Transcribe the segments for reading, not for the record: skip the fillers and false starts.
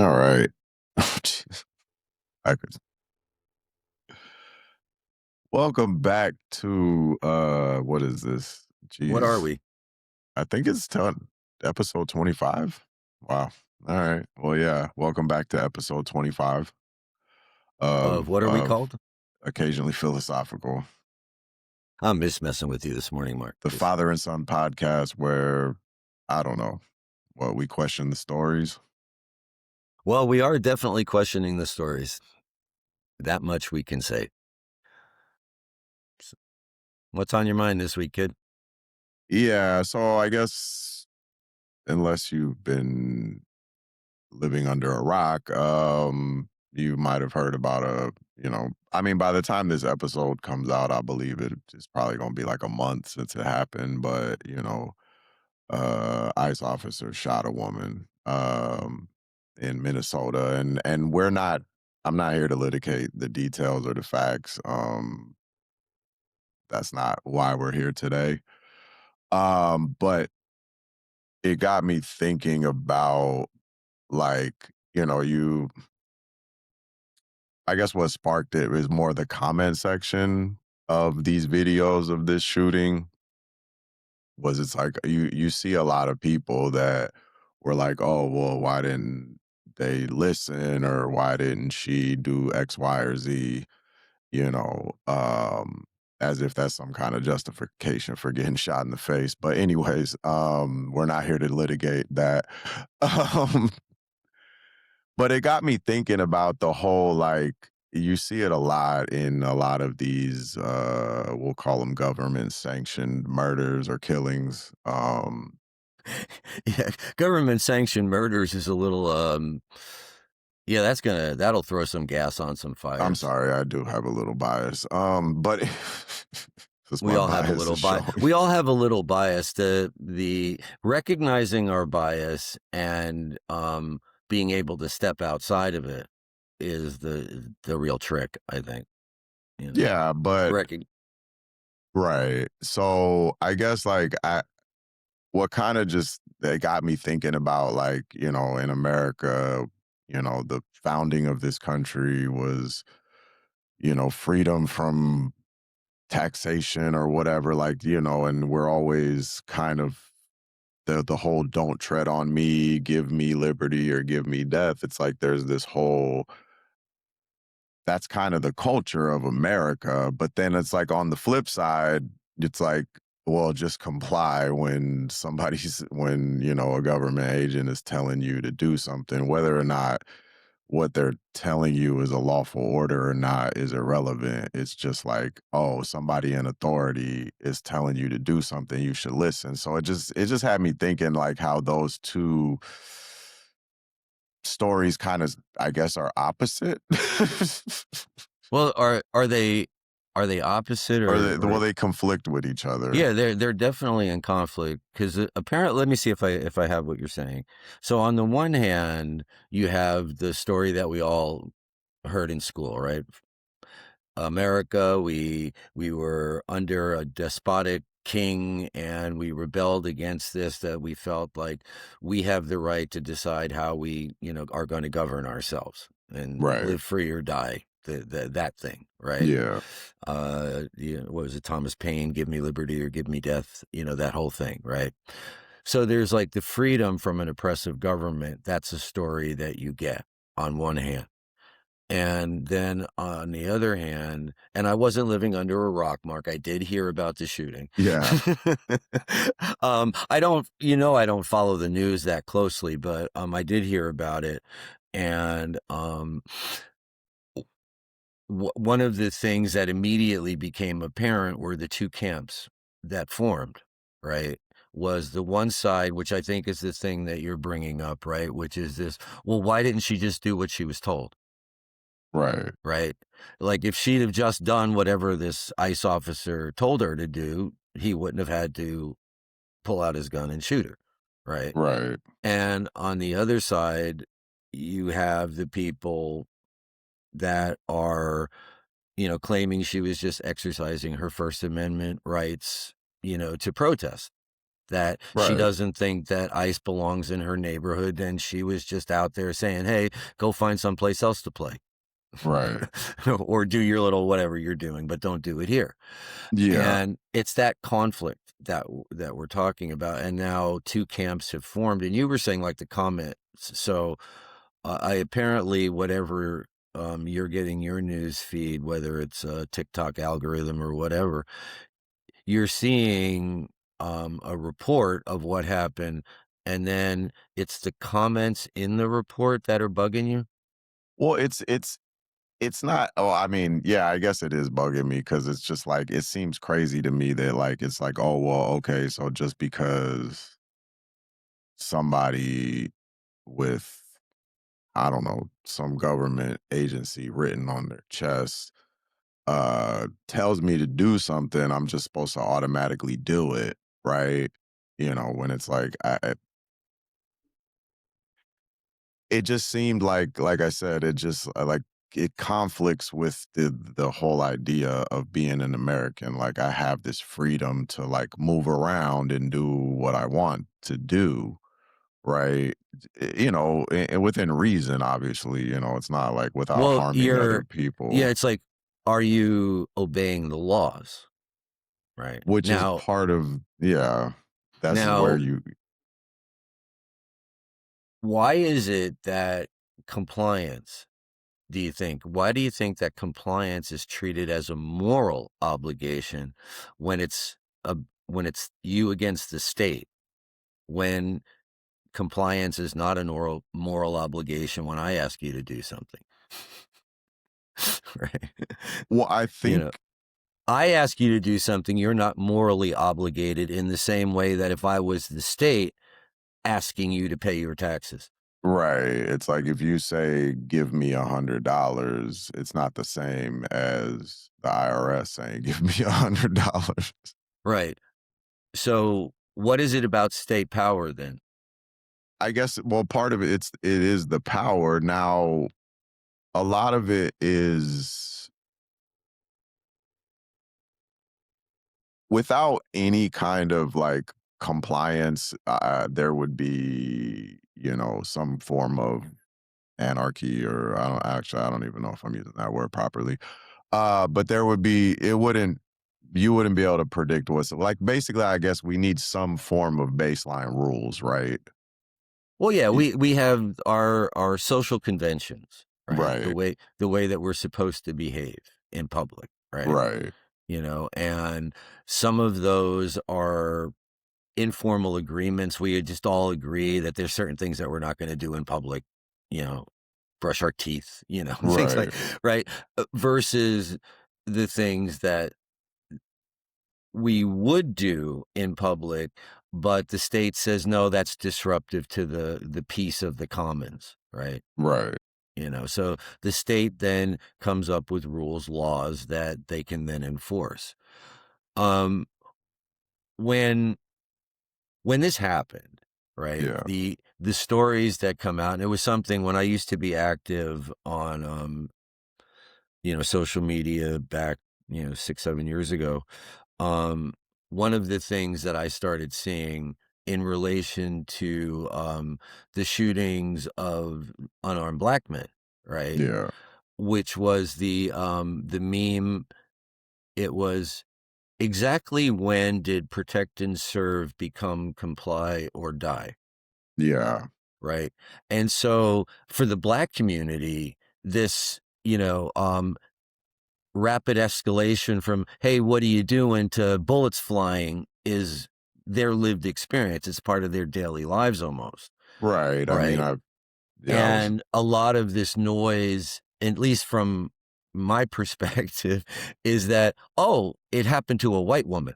All right. Jeez. I could- Welcome back to what is this? What are Jeez. we? I think it's episode 25. Wow. All right. Well, yeah. Welcome back to episode 25 Of of what are we called? occasionally philosophical, I'm just messing with you this morning, Mark. the father and son podcast where I don't know what we question the stories. Well, we are definitely questioning the stories. That much we can say. What's on your mind this week, kid? Yeah. So I guess unless you've been living under a rock, you might have heard about I mean, by the time this episode comes out, I believe it's probably gonna be like a month since it happened, but ICE officer shot a woman in Minnesota, and I'm not here to litigate the details or the facts. That's not why we're here today. But it got me thinking about like, you I guess what sparked it was more the comment section of these videos of this shooting. Was It's like you see a lot of people that were like, oh well, why didn't they listen, or why didn't she do X, Y, or Z, you know, as if that's some kind of justification for getting shot in the face. But anyways, we're not here to litigate that. um But it got me thinking about the whole, like, you see it a lot in a lot of these, we'll call them government sanctioned murders or killings. Yeah, government sanctioned murders is a little yeah, that'll throw some gas on some I'm fires. sorry, I do have a little bias. But because We my all have a bias little is showing. we all have a little bias. The recognizing our bias and being able to step outside of it is the real trick, I think. You know. Yeah, but Recog right. So I guess like what kind of just that got me thinking about, like, in America, the founding of this country was, freedom from taxation or whatever, like, and we're always kind of the whole don't tread on me, give me liberty or give me death. It's like there's this whole that's kind of the culture of America. But then it's like on the flip side, it's like, well, just comply when, a government agent is telling you to do something, whether or not what they're telling you is a lawful order or not is irrelevant. It's just like, oh, somebody in authority is telling you to do something, you should listen. So it just had me thinking like how those two stories kind of, I guess, are opposite. Well, are they opposite Or or they conflict with each other. yeah, they're definitely in conflict because apparently, let me see if I have what you're saying. So on the one hand, you have the story that we all heard in school, right? America, we were under a despotic king and we rebelled against this, that we felt like we have the right to decide how we, are going to govern ourselves and Right. live free or die. That thing, right? Yeah. What was it? Thomas Paine, give me liberty or give me death, that whole thing, right? So there's like the freedom from an oppressive government. That's a story that you get on one hand. And then on the other hand, and I wasn't living under a rock, Mark. I did hear about the shooting. Yeah. I don't follow the news that closely, but I did hear about it. And one of the things that immediately became apparent were the two camps that formed, right? Was the one side, which I think is the thing that you're bringing up, right? Which is this, well, why didn't she just do what she was told? Right. Right? Like if she'd have just done whatever this ICE officer told her to do, he wouldn't have had to pull out his gun and shoot her. Right? Right. And on the other side, you have the people that are, claiming she was just exercising her First Amendment rights, to protest. that she Right. doesn't think that ICE belongs in her neighborhood, and she was just out there saying, "Hey, go find someplace else to play." Right. Or do your little whatever you're doing, but don't do it here. Yeah. And it's that conflict that we're talking about, and now two camps have formed, and you were saying, like, the comments. So, I apparently whatever, you're getting your news feed, whether it's a TikTok algorithm or whatever, you're seeing, a report of what happened, and then it's the comments in the report that are bugging you? Well, it's not. Oh, I mean, yeah, I guess it is bugging me because it's just like it seems crazy to me that like it's like, oh well, okay, so just because somebody with, I don't know, some government agency written on their chest tells me to do something, I'm just supposed to automatically do it, right? When it's like it just seemed like I said, it just like it conflicts with the whole idea of being an American. Like I have this freedom to like move around and do what I want to do, right? And within reason, obviously, it's not like without Well, harming other people, yeah, it's like, are you obeying the laws? Right. which is Now part of, yeah, that's where now, you, why is it that compliance, do you think why do you think that compliance is treated as a moral obligation when it's a when it's you against the state, when compliance is not a moral obligation when I ask you to do something, right? well, I You know, think, I ask you to do something, you're not morally obligated in the same way that if I was the state asking you to pay your taxes. right. It's like if you say, give me $100, it's not the same as the IRS saying, give me $100. Right. So, what is it about state power then? I guess, well, part of it is the power. Now, a lot of it is without any kind of like compliance, there would be, some form of anarchy, or I don't even know if I'm using that word properly. But there would be, you wouldn't be able to predict what's like. Basically, I guess we need some form of baseline rules, right? Well, yeah, Y- we have our social conventions, right? Right, The way that we're supposed to behave in public, right? right, And some of those are informal agreements. We just all agree that there's certain things that we're not going to do in public, you know, brush our teeth, things like, right, right? Versus the things that we would do in public, but the state says, no, that's disruptive to the peace of the commons, right? right. So the state then comes up with rules, laws that they can then enforce. Um, when when this happened, right? Yeah, The stories that come out, and it was something when I used to be active on social media back, 6, 7 years ago. Um, One of the things that I started seeing in relation to the shootings of unarmed black men, right? yeah, Which was the meme. It was, exactly when did protect and serve become comply or die, yeah, right? And so for the black community, this, rapid escalation from, "Hey, what are you doing?" to bullets flying is their lived experience. It's part of their daily lives almost, right. I mean, right? yeah, And a lot of this noise, at least from my perspective, is that, "Oh, it happened to a white woman."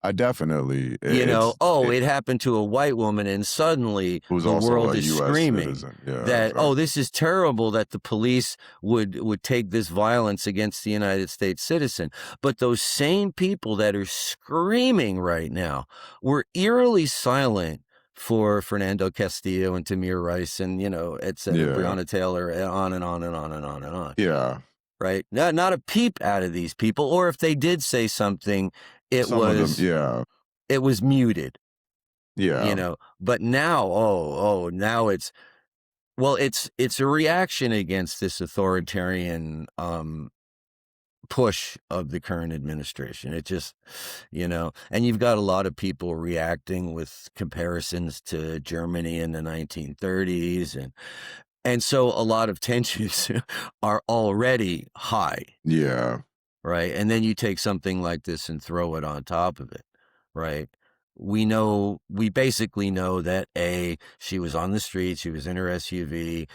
I definitely, it's, "Oh, it happened to a white woman," and suddenly who's the also world a is US screaming citizen. Yeah, that, "Oh, exactly. this is terrible that the police would take this violence against the United States citizen." But those same people that are screaming right now were eerily silent for Fernando Castillo and Tamir Rice and, et cetera, Yeah, Breonna Taylor, and on and on and on and on and on, yeah. right? Not a peep out of these people, or if they did say something, it Some of them, was yeah. it was muted. Yeah. But now, now it's a reaction against this authoritarian, push of the current administration. It just, and you've got a lot of people reacting with comparisons to Germany in the 1930s, and so a lot of tensions are already high, Yeah. right? And then you take something like this and throw it on top of it, right? We basically know that she was on the street, she was in her SUV,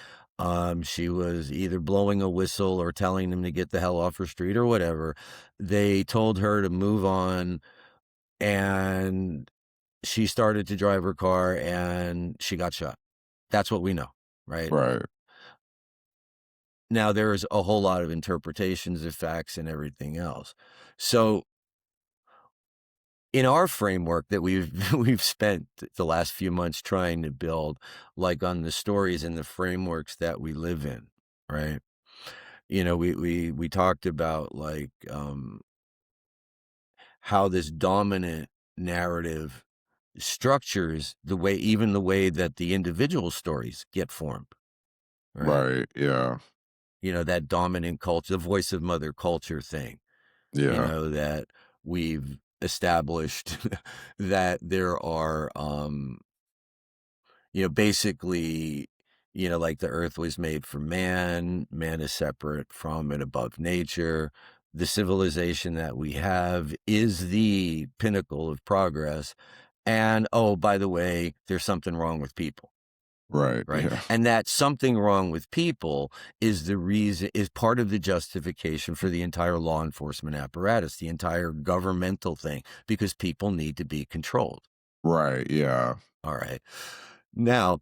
she was either blowing a whistle or telling them to get the hell off her street or whatever. They told her to move on, and she started to drive her car and she got shot. That's what we know, right? Right. Now there's a whole lot of interpretations of facts and everything else. So in our framework that we've we've spent the last few months trying to build, like on the stories and the frameworks that we live in, right? We talked about like how this dominant narrative structures even the way that the individual stories get formed, right? Right. Yeah. That dominant culture, the voice of mother culture thing, Yeah. that we've established that there are, basically, like the earth was made for man, man is separate from and above nature. The civilization that we have is the pinnacle of progress. And oh, by the way, there's something wrong with people. Right. Right. Yeah. And that something wrong with people is part of the justification for the entire law enforcement apparatus, the entire governmental thing, because people need to be controlled. Right. Yeah. All right. Now,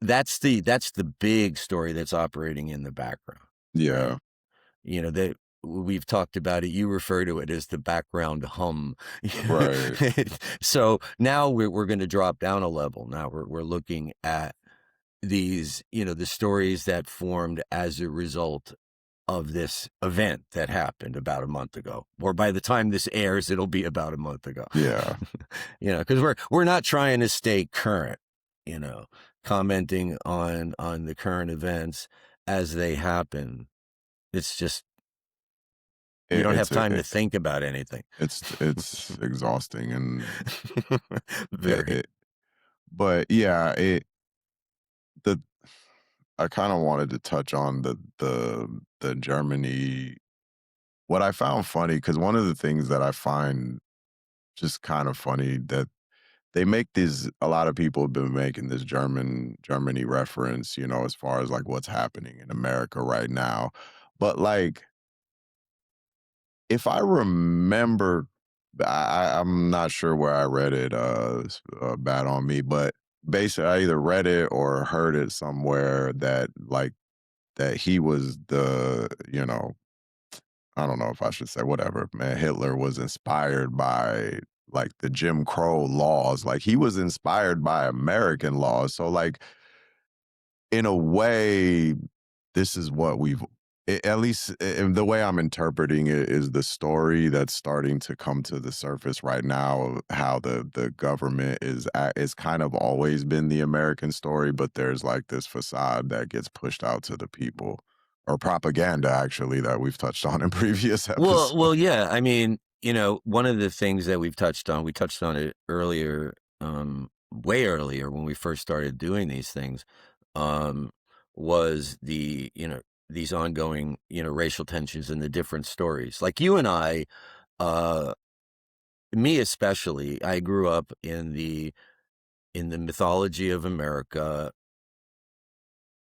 that's the big story that's operating in the background, right? Yeah. That we've talked about it. You refer to it as the background hum. Right. So now we're going to drop down a level. Now we're looking at these, the stories that formed as a result of this event that happened about a month ago, or by the time this airs, it'll be about a month ago. Yeah. Because we're not trying to stay current, you know, commenting on the current events as they happen. It's just you It, don't have it's a, time to it, think about anything. it's exhausting and it, Very. it but yeah, the I kind of wanted to touch on the Germany. What I found funny, because one of the things that I find just kind of funny that they make these a lot of people have been making this Germany reference, as far as like what's happening in America right now. But like if I remember, I'm not sure where I read it, bad on me, but basically I either read it or heard it somewhere that like that he was I don't know if I should say whatever, man, Hitler was inspired by like the Jim Crow laws. Like he was inspired by American laws. So like in a way, this is what at least the way I'm interpreting it is the story that's starting to come to the surface right now of how the government is kind of always been the American story, but there's like this facade that gets pushed out to the people, or propaganda actually, that we've touched on in previous episodes. Well, yeah. I mean, one of the things that we touched on it earlier, way earlier when we first started doing these things, um, was these ongoing, racial tensions and the different stories. Like you and I, uh, me especially, I grew up in the mythology of America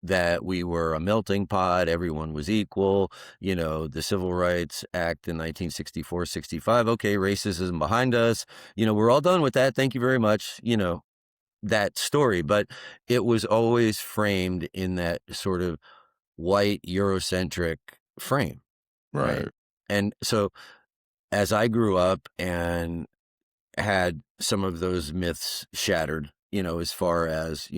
that we were a melting pot, everyone was equal, the Civil Rights Act in 1964, 65. Okay, racism behind us. We're all done with that. Thank you very much. That story, but it was always framed in that sort of white Eurocentric frame, right? Right, And so as I grew up and had some of those myths shattered, as far as,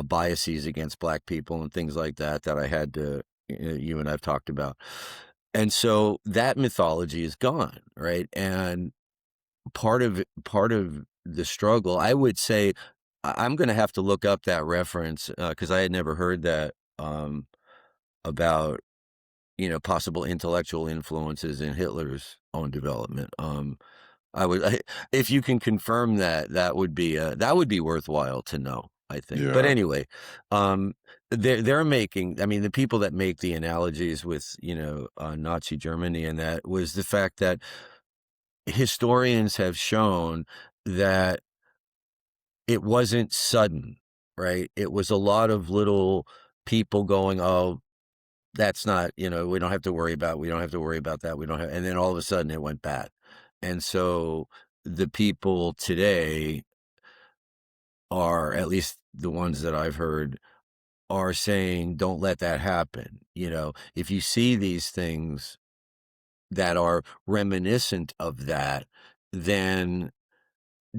biases against black people and things like that I had to, you and I've talked about. And so that mythology is gone, right? And part of the struggle, I would say I'm gonna have to look up that reference, because I had never heard that, about, possible intellectual influences in Hitler's own development. I would I if you can confirm that, that would be worthwhile to know, I think. But Yeah. anyway, um, they're making I mean, the people that make the analogies with, Nazi Germany and that was the fact that historians have shown that it wasn't sudden, right? It was a lot of little people going, "Oh, that's not, we don't have to worry about that. We don't have," and then all of a sudden it went bad. And so the people today are, at least the ones that I've heard, are saying, don't let that happen. If you see these things that are reminiscent of that, then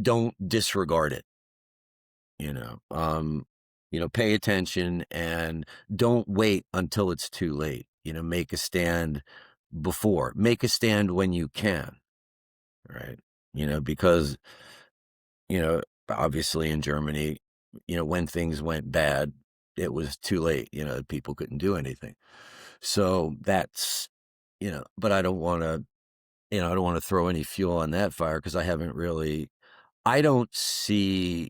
don't disregard it. You know, um, pay attention and don't wait until it's too late. Make a stand make a stand when you can, right? Because, you know, obviously in Germany, when things went bad, it was too late. People couldn't do anything. So that's, but I don't want to throw any fuel on that fire because I don't see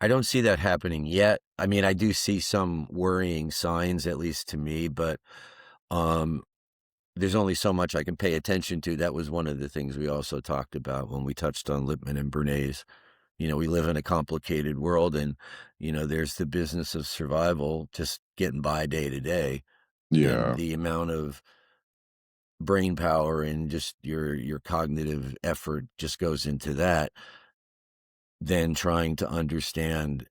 I don't see that happening yet. I mean, I do see some worrying signs, at least to me, but um, there's only so much I can pay attention to. That was one of the things we also talked about when we touched on Lippmann and Bernays. We live in a complicated world, and there's the business of survival, just getting by day to day, and Yeah. the amount of brain power and just your cognitive effort just goes into that. Then trying to understand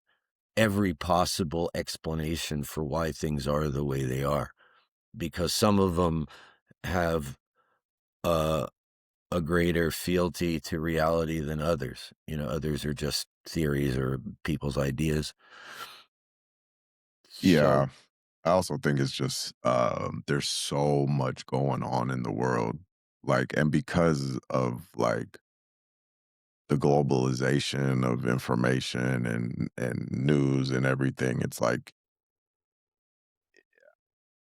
every possible explanation for why things are the way they are, because some of them have a, a greater fealty to reality than others. Others are just theories or people's ideas. So, Yeah. I also think it's just there's so much going on in the world. Like, and because of like the globalization of information and news and everything, it's like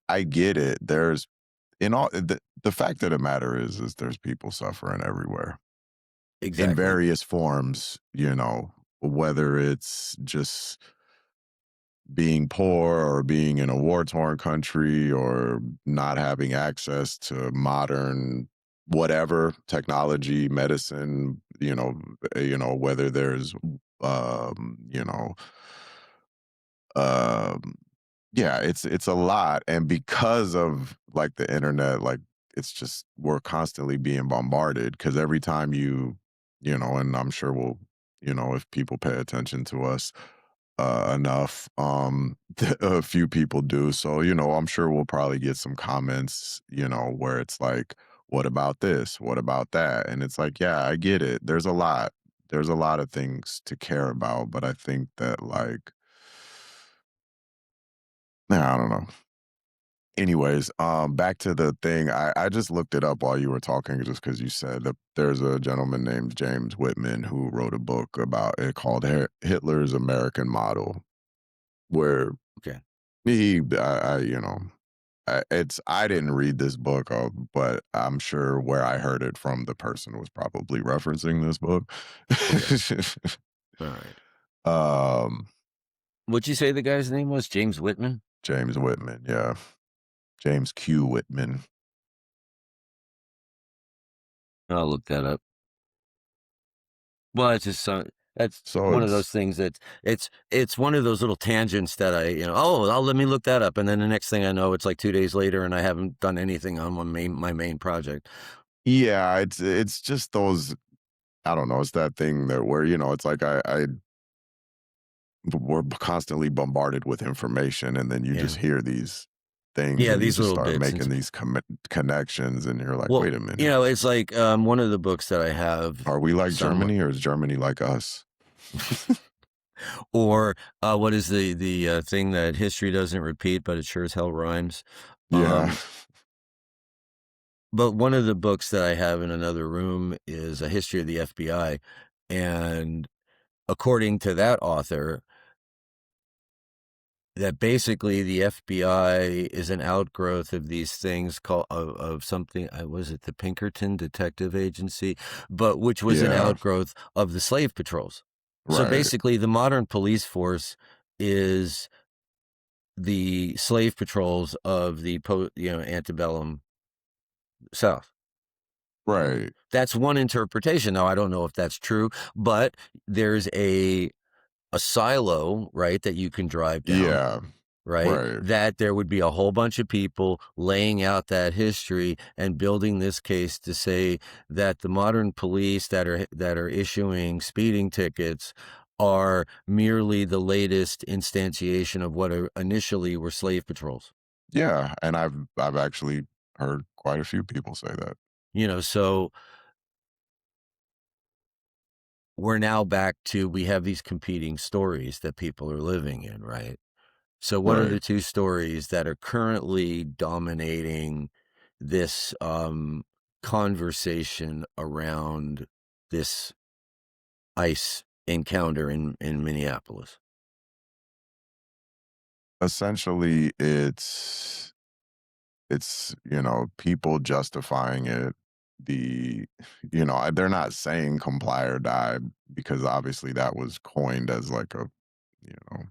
I get it. There's in all the fact of the matter is there's people suffering everywhere in exactly. various forms, whether it's just being poor or being in a war torn country or not having access to modern whatever technology, medicine, whether there's um, you know, um yeah, it's a lot, and because of, like, the internet, like, it's just we're constantly being bombarded because every time and I'm sure if people pay attention to us, enough, a few people do, so, I'm sure we'll probably get some comments, where it's like, "What about this? What about that?" And it's like, "Yeah, I get it. There's a lot. There's a lot of things to care about," but I think that, like I don't know. Anyways, back to the thing. I just looked it up while you were talking, just because you said that there's a gentleman named James Whitman who wrote a book about it called Hitler's American Model, where Okay. I didn't read this book, but I'm sure where I heard it from, the person was probably referencing this book. Okay. All right. um, What'd you say the guy's name was? James Whitman? James Whitman, yeah, James Q. Whitman. I'll look that up. Well, it's just that's So one of those things it's one of those little tangents that let me look that up, and then the next thing I know, it's like 2 days later, and I haven't done anything on my main project. yeah, it's just those. I don't know. It's that thing that where it's like we're constantly bombarded with information, and then you Yeah. just hear these things, Yeah, and you these just little start bits and making these connections, and you're like, well, wait a minute, it's like, one of the books that I have are we like somewhat Germany, or is Germany like us? or, what is the thing that history doesn't repeat, but it sure as hell rhymes? Yeah, Um, But one of the books that I have in another room is A History of the FBI, and according to that author, that basically the FBI is an outgrowth of these things called of something, was it the Pinkerton Detective Agency? But which was an Yeah, outgrowth of the slave patrols. So right. basically, the modern police force is the slave patrols of the antebellum South. Right. That's one interpretation. Now, I don't know if that's true, but there's a silo, right, that you can drive down, Yeah, right? right. That there would be a whole bunch of people laying out that history and building this case to say that the modern police that are issuing speeding tickets are merely the latest instantiation of what initially were slave patrols. Yeah, and I've actually heard quite a few people say that. So we're now back to we have these competing stories that people are living in, right? So what are Right. the two stories that are currently dominating this conversation around this ICE encounter in Minneapolis? Essentially, people justifying it. The they're not saying comply or die because obviously that was coined as like you know,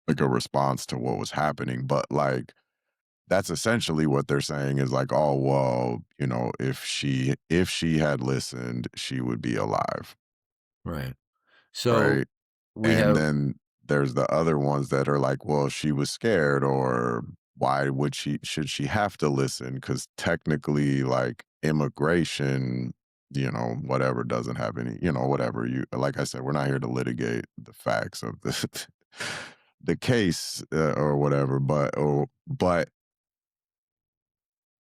like a response to what was happening, but like that's essentially what they're saying is like, oh well, if she had listened, she would be alive, Right. So right? we And have then there's the other ones that are like, well, she was scared, or why would should she have to listen? Because technically, like immigration, whatever doesn't have any, whatever you, like I said, we're not here to litigate the facts of the, the case or whatever, but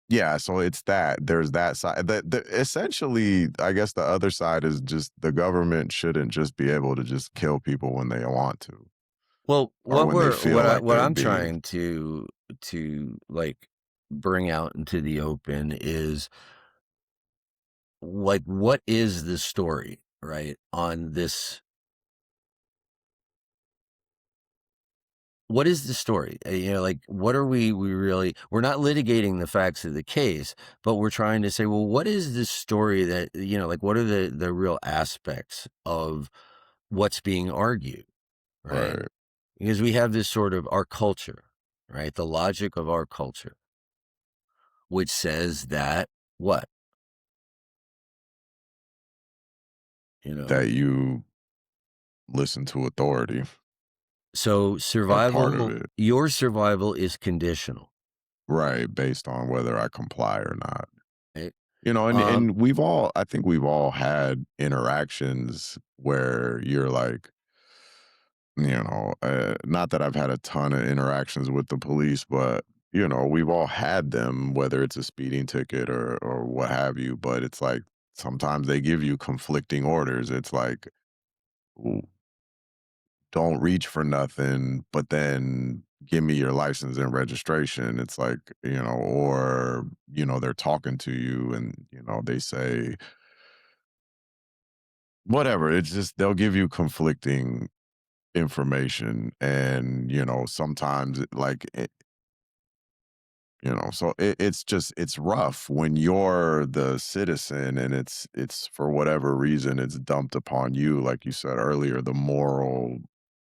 yeah, so it's that. There's that side. Essentially, I guess the other side is just the government shouldn't just be able to just kill people when they want to, well, or what when they we're feel like what they're I'm being trying to like bring out into the open is like what is the story, right, on this. What is the story? Like, what are we really we're not litigating the facts of the case, but we're trying to say, well, what is this story that, like, what are the real aspects of what's being argued, right? right. Because we have this sort of our culture, right? The logic of our culture, which says that what? You know, That you listen to authority, so or part of it, your survival is conditional, right? Based on whether I comply or not. right? And Um, I think we've all had interactions where you're like, not that I've had a ton of interactions with the police, but we've all had them, whether it's a speeding ticket or what have you. But it's like sometimes they give you conflicting orders. It's like, "Ooh, don't reach for nothing, but then give me your license and registration." It's like, or they're talking to you and they say whatever. It's just they'll give you conflicting information, and sometimes so it's rough when you're the citizen, and it's for whatever reason it's dumped upon you, like you said earlier, the moral,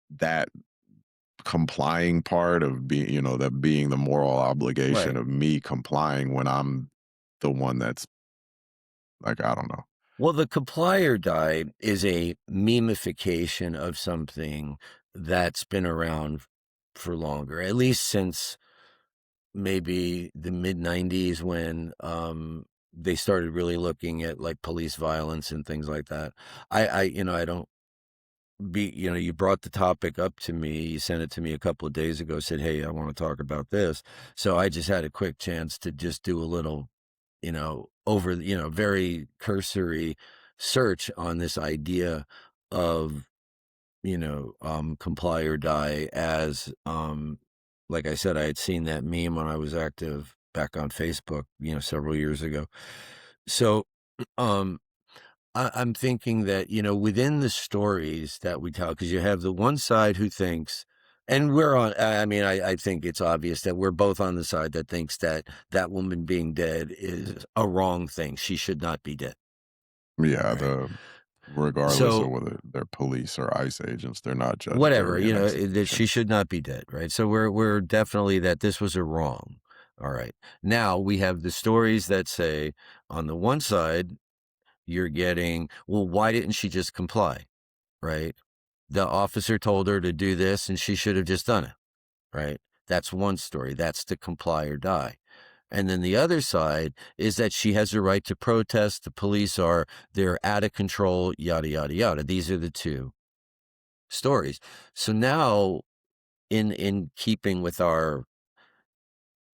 that complying part of being, that being the moral obligation right. of me complying when I'm the one that's like, I don't know. Well, the comply or die is a memification of something that's been around for longer, at least since maybe the mid 90s when they started really looking at like police violence and things like that. I don't you brought the topic up to me, you sent it to me a couple of days ago, said, hey, I want to talk about this. So I just had a quick chance to just do a little over, very cursory search on this idea of, comply or die as, like I said, I had seen that meme when I was active back on Facebook, several years ago. So, um, I'm thinking that, within the stories that we tell, because you have the one side who thinks, and we're on, I mean, I think it's obvious that we're both on the side that thinks that that woman being dead is a wrong thing. She should not be dead, Yeah, right? the regardless of So, whether they're police or ICE agents, they're not judge, whatever, jury, and that executioner. she should not be dead, right? So we're definitely that this was a wrong. All right. Now we have the stories that say on the one side, you're getting, well, why didn't she just comply? Right? The officer told her to do this and she should have just done it, right? That's one story. That's the comply or die. And then the other side is that she has a right to protest. The police they're out of control, yada, yada, yada. These are the two stories. So now, in keeping with our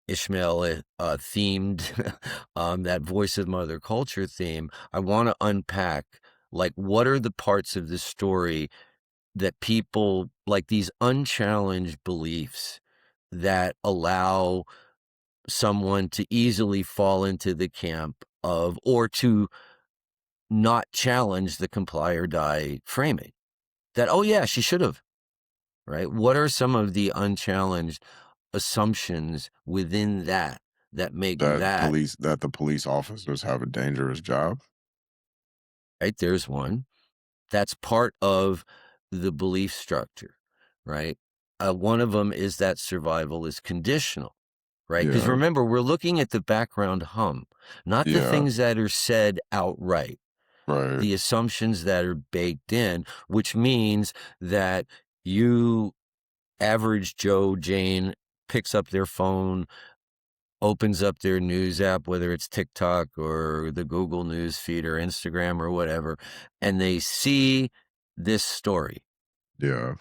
Ishmael themed, that voice of mother culture theme, I want to unpack, like, what are the parts of the story that people, like, these unchallenged beliefs that allow someone to easily fall into the camp of, or to not challenge the comply or die framing, that, oh yeah, she should have, right? What are some of the unchallenged assumptions within that make that, That the police officers have a dangerous job? right? There's one. That's part of the belief structure, right? One of them is that survival is conditional, right? Because Yeah, remember, we're looking at the background hum, not the yeah, things that are said outright, right, the assumptions that are baked in, which means that you, average Joe, Jane, picks up their phone, opens up their news app, whether it's TikTok or the Google News feed or Instagram or whatever, and they see this story yeah.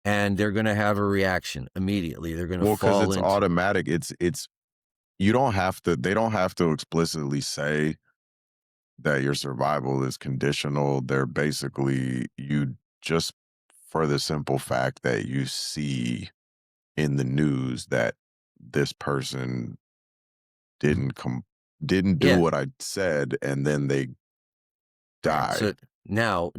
and they're going to have a reaction immediately. They're going to Well, because fall it's into, automatic. It's you don't have to. They don't have to explicitly say that your survival is conditional. They're basically you just for the simple fact that you see in the news that this person didn't come didn't do yeah. what I said, and then they All right. die. So now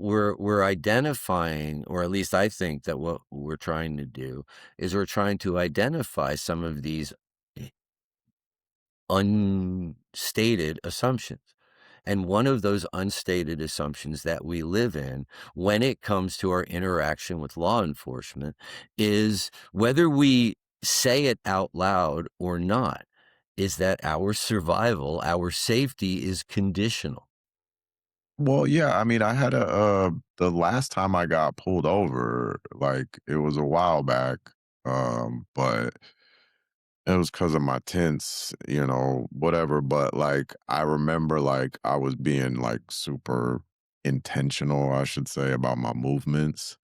we're identifying, or at least I think that what we're trying to do is we're trying to identify some of these unstated assumptions. And one of those unstated assumptions that we live in when it comes to our interaction with law enforcement is, whether we say it out loud or not, is that our survival, our safety is conditional. Well, yeah, I mean, I had the last time I got pulled over, like it was a while back, but it was because of my tints, whatever. But like, I remember like I was being like super intentional, I should say, about my movements.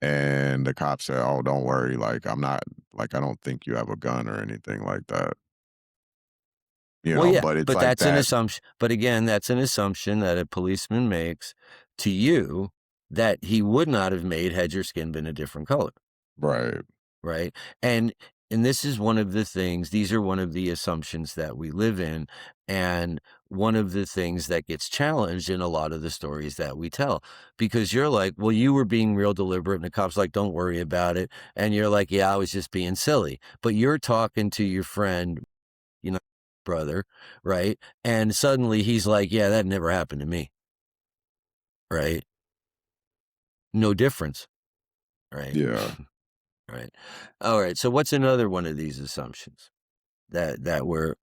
And the cop said, "Oh, don't worry. Like, I'm not, like, I don't think you have a gun or anything like that, Well, yeah, but it's but like that's an that, assumption. But again, that's an assumption that a policeman makes to you that he would not have made had your skin been a different color. right? Right? And this is one of the things, these are one of the assumptions that we live in, and one of the things that gets challenged in a lot of the stories that we tell. Because you're like, "Well, you were being real deliberate," and the cop's like, "Don't worry about it." And you're like, "Yeah, I was just being silly." But you're talking to your friend, you know, brother, right? And suddenly he's like, "Yeah, that never happened to me." Right? No difference, right? Yeah. Right. All right. So what's another one of these assumptions that we're,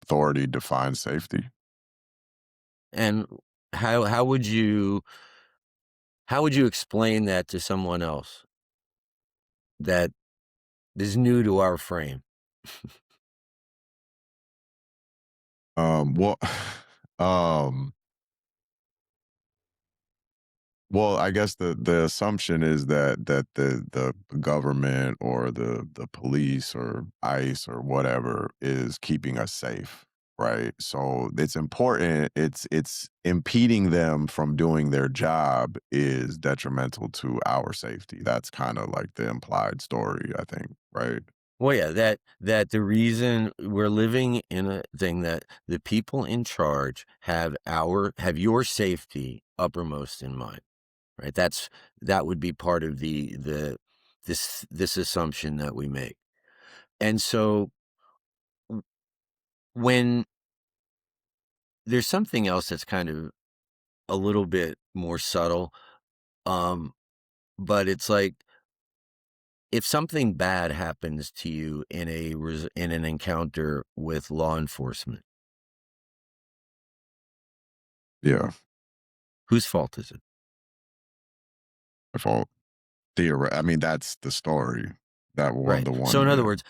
Authority defines safety. and how would you explain that to someone else that is new to our frame? Well, um, well, I guess the assumption is that the government or the police or ICE or whatever is keeping us safe, right? So it's important. It's impeding them from doing their job is detrimental to our safety. That's kind of like the implied story, I think, right? Well, yeah, that the reason we're living in a thing that the people in charge have your safety uppermost in mind, right? That would be part of this assumption that we make. And so w when there's something else that's kind of a little bit more subtle, um, but it's like, if something bad happens to you in an encounter with law enforcement, Yeah, whose fault is it? if all I mean, that's the story. That one, Right. the So in one, other yeah, words,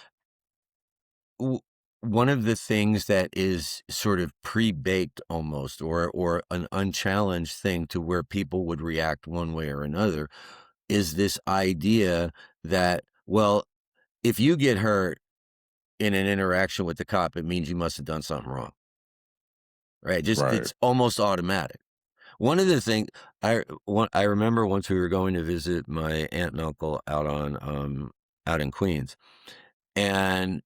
w one of the things that is sort of pre-baked almost, or an unchallenged thing to where people would react one way or another, is this idea that, well, if you get hurt in an interaction with the cop, it means you must have done something wrong, right? Just right, it's almost automatic. One of the things I remember once we were going to visit my aunt and uncle out in Queens, and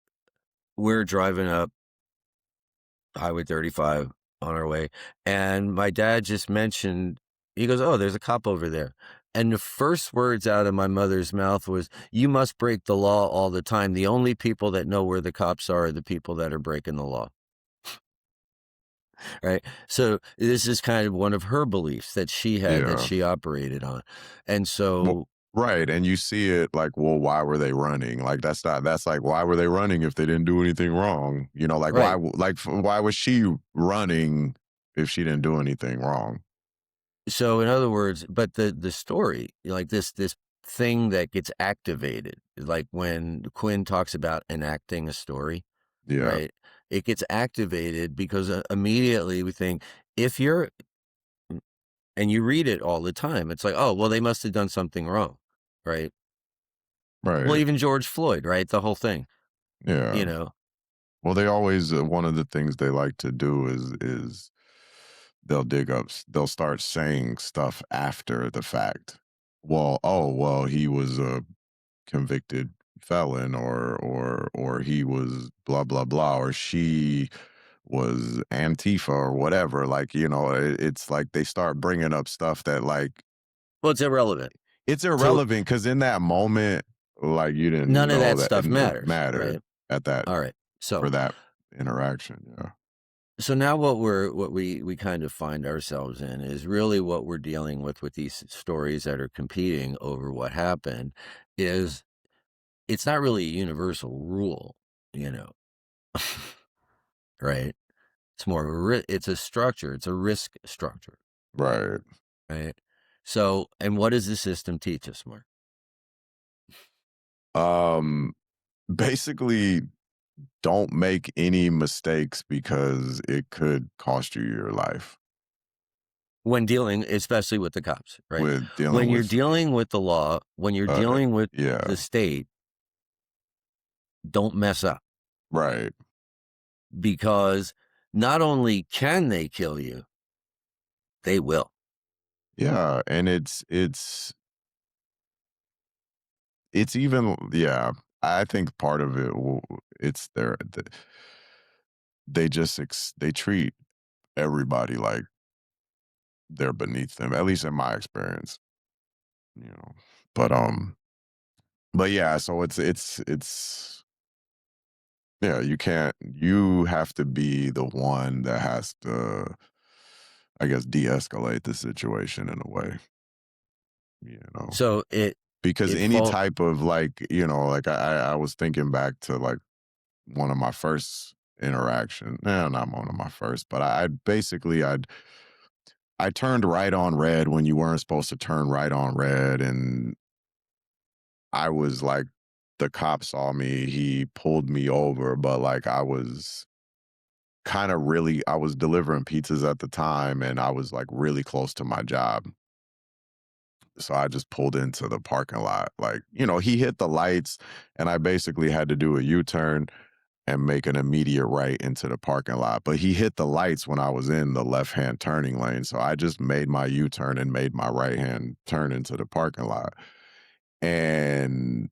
we're driving up Highway 35 on our way, and my dad just mentioned, he goes, "Oh, there's a cop over there." And the first words out of my mother's mouth was, "You must break the law all the time. The only people that know where the cops are the people that are breaking the law." Right? So this is kind of one of her beliefs that she had, that yeah. she operated on. And Well, so right, and you see it like, well, why were they running? Like, that's like, why were they running if they didn't do anything wrong? You know, like, right. why was she running if she didn't do anything wrong? So in other words, but the story, like this thing that gets activated, like when Quinn talks about enacting a story, Yeah, right? It gets activated because immediately we think, if you're and you read it all the time, it's like, oh, well, they must have done something wrong, right? Well, right, even George Floyd, right? The whole thing, yeah. you know. Well, they always one of the things they like to do is they'll start saying stuff after the fact. Well, oh, well, he was a convicted felon, or he was blah blah blah, or she was Antifa or whatever. Like, it's like they start bringing up stuff that, like, Well, it's irrelevant. it's So irrelevant because in that moment, like, you didn't none of know that that stuff it matters, mattered right? at that All right. for that interaction. Yeah, So now what we kind of find ourselves in is really what we're dealing with these stories that are competing over what happened, is it's not really a universal rule, you know, right? It's more of it's a structure, it's a risk structure, right. right? So, and what does the system teach us, Mark? Um, Basically, don't make any mistakes because it could cost you your life When dealing, especially with the cops, right? with dealing When you're with, dealing with the law, when you're dealing with yeah, the state, don't mess up, right. because not only can they kill you, they will. Yeah, and it's even, yeah, I think part of it it's they treat everybody like they're beneath them, at least in my experience, you know. But but yeah, so it's yeah, you have to be the one that has to, I guess, de-escalate the situation in a way, you know. So Because it any fall type of, like, like, I was thinking back to, like, one of my first interaction, no, not one of my first, but I basically I turned right on red when you weren't supposed to turn right on red, and I was like, the cop saw me, he pulled me over, but, like, I was delivering pizzas at the time, and I was, like, really close to my job. So I just pulled into the parking lot. Like, he hit the lights, and I basically had to do a U-turn and make an immediate right into the parking lot. But he hit the lights when I was in the left-hand turning lane. So I just made my U-turn and made my right-hand turn into the parking lot. And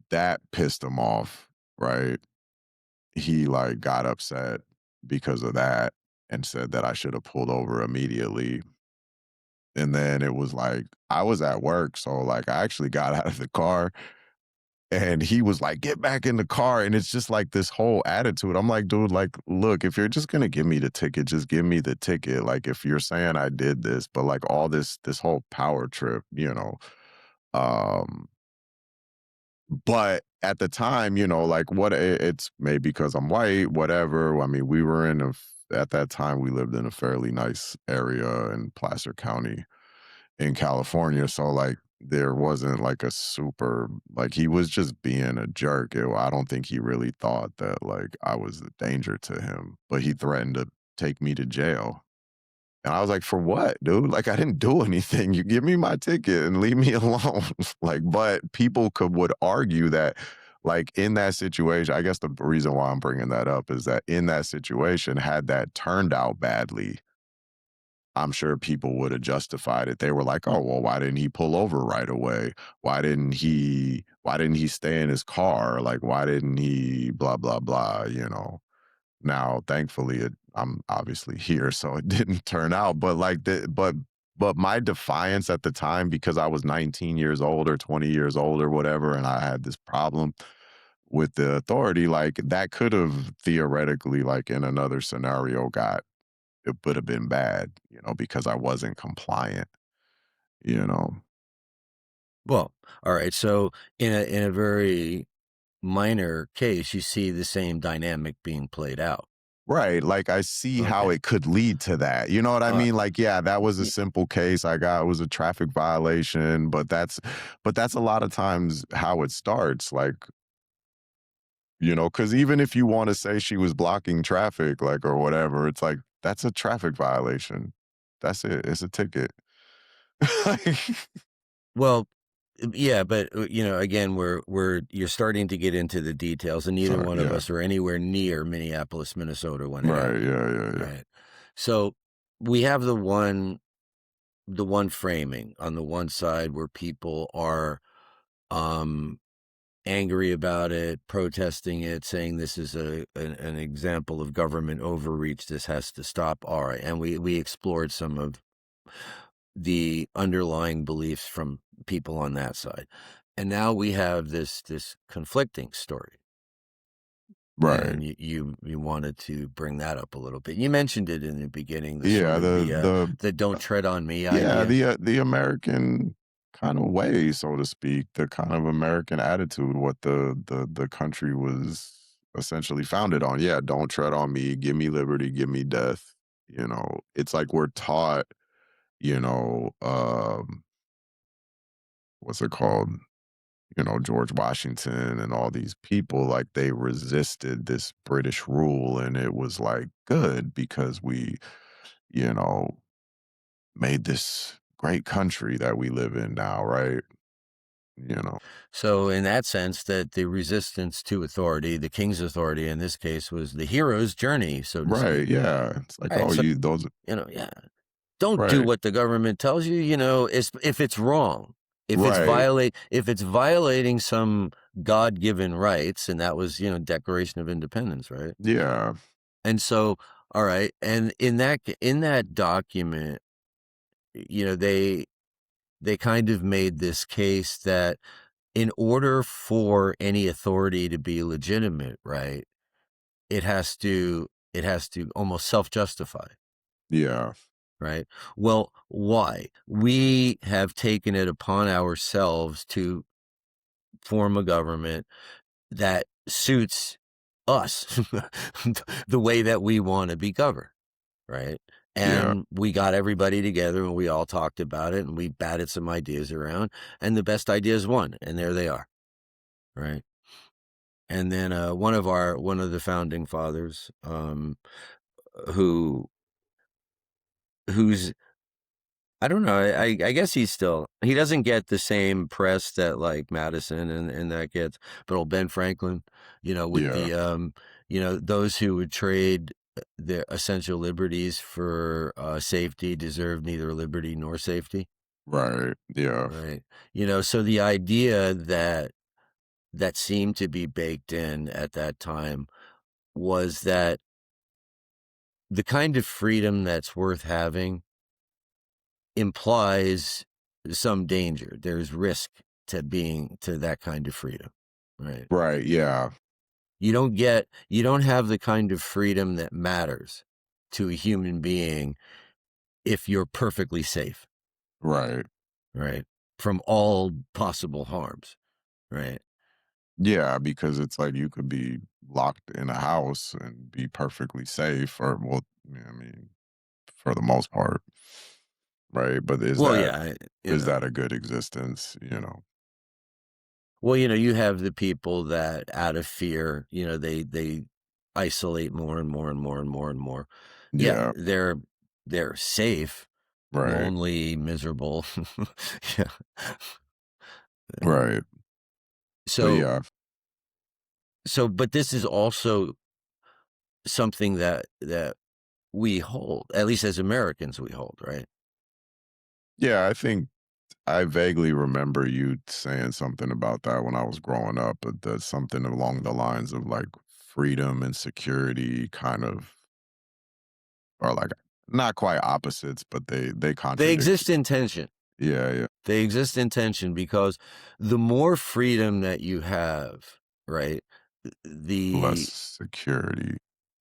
that pissed him off, right? He like got upset because of that and said that I should have pulled over immediately. And then it was like I was at work, so like I actually got out of the car and he was like, "Get back in the car." And it's just like this whole attitude. I'm like, dude, like, look, if you're just gonna give me the ticket, just give me the ticket. Like if you're saying I did this, but like all this whole power trip, you know. Um, but at the time, you know, like it's maybe because I'm white, whatever. I mean, we were in at that time we lived in a fairly nice area in Placer County in California. So like there wasn't like a super like he was just being a jerk. I don't think he really thought that like I was a danger to him, but he threatened to take me to jail. And I was like, for what, dude? Like, I didn't do anything. You give me my ticket and leave me alone. Like, but people would argue that, like, in that situation, I guess the reason why I'm bringing that up is that in that situation, had that turned out badly, I'm sure people would have justified it. They were like, "Oh, well, why didn't he pull over right away? Why didn't he stay in his car? Like, why didn't he blah blah blah?" You know. Now, thankfully, I'm obviously here, so it didn't turn out. But like but my defiance at the time, because I was 19 years old or 20 years old or whatever, and I had this problem with the authority, like that could have theoretically, like in another scenario, got it would have been bad, you know, because I wasn't compliant, you know. Well, all right, so in a very minor case, you see the same dynamic being played out. Right, like, I see how Okay. it could lead to that, you know what I Uh, mean? Like, yeah, that was a y simple case I got, it was a traffic violation, but that's a lot of times how it starts, like, you know, because even if you wanna say she was blocking traffic, like, or whatever, it's like, that's a traffic violation. That's it, it's a ticket. Like well, yeah, but, again, you're starting to get into the details, and neither sorry, one of yeah. us are anywhere near Minneapolis, Minnesota when it Right, happened, yeah, yeah, yeah. right? So, we have the one framing on the one side where people are, um angry about it, protesting it, saying this is an example of government overreach. This has to stop. All right, and we explored some of the underlying beliefs from people on that side, and now we have this conflicting story. Right. And you wanted to bring that up a little bit. You mentioned it in the beginning, the sort Yeah, of the the "don't tread on me" yeah, idea. the American kind of way, so to speak, the kind of American attitude, what the country was essentially founded on. Yeah, don't tread on me, give me liberty, give me death. You know, it's like we're taught, you know, what's it called? You know, George Washington and all these people, like they resisted this British rule, and it was like good because we, you know, made this great country that we live in now, right? You know. So in that sense, that the resistance to authority, the king's authority in this case, was the hero's journey, so to Right, speak. yeah. It's like, All right, "Oh, so you those" yeah, don't do right, what the government tells you. If it's wrong, right, if it's violating some God-given rights, and that was Declaration of Independence, right? yeah, And so, all right, and in that document, they kind of made this case that in order for any authority to be legitimate, right, it has to almost self-justify, yeah, right? Well, why? We have taken it upon ourselves to form a government that suits us, the way that we want to be governed, right? yeah, And we got everybody together and we all talked about it and we batted some ideas around and the best ideas won and there they are, right? And then one of the founding fathers, who who's I don't know, I guess he doesn't get the same press that like Madison and that gets, but old Ben Franklin, with yeah, those who would trade their essential liberties for safety deserve neither liberty nor safety, right, yeah, right? So the idea that seemed to be baked in at that time was that the kind of freedom that's worth having implies some danger. There's risk to that kind of freedom, right? Right. Yeah. You don't have the kind of freedom that matters to a human being if you're perfectly safe, Right. right? From all possible harms, right? Yeah, because it's like you could be locked in a house and be perfectly safe, or well, yeah, I mean, for the most part, right? But Well, yeah, is that a good existence? well, you have the people that out of fear, they isolate more and more and more and more and more. Yeah, Yeah. they're safe, Right. lonely, miserable. Yeah. Right. But So yeah, but this is also something that we hold, at least as Americans we hold, right? yeah. I think I vaguely remember you saying something about that when I was growing up, but that's something along the lines of like freedom and security kind of are like not quite opposites, but they They contradict. exist in tension. Yeah, yeah. They exist in tension because the more freedom that you have, right? Less The security.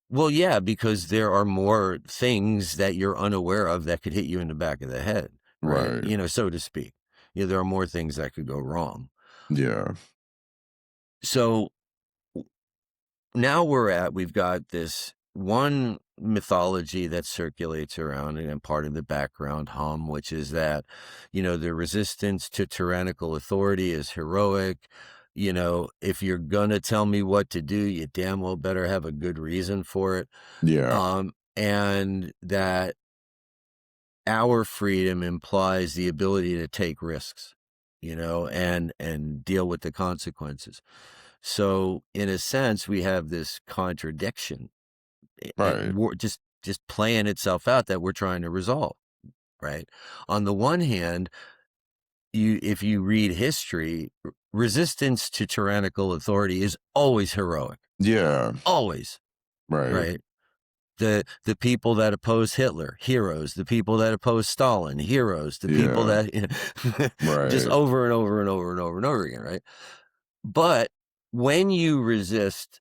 Well, yeah, because there are more things that you're unaware of that could hit you in the back of the head, right? Right. So to speak. There are more things that could go wrong. Yeah. So now we've got this one mythology that circulates around and part of the background hum, which is that, the resistance to tyrannical authority is heroic. If you're gonna tell me what to do, you damn well better have a good reason for it. Yeah. And that our freedom implies the ability to take risks, and deal with the consequences. So in a sense, we have this contradiction, Right. just playing itself out that we're trying to resolve, right? On the one hand, if you read history, resistance to tyrannical authority is always heroic, Yeah. always, Right. right? The people that oppose Hitler, heroes. The people that oppose Stalin, heroes. The people Yeah. that just Right. over and over and over and over and over again, right? But when you resist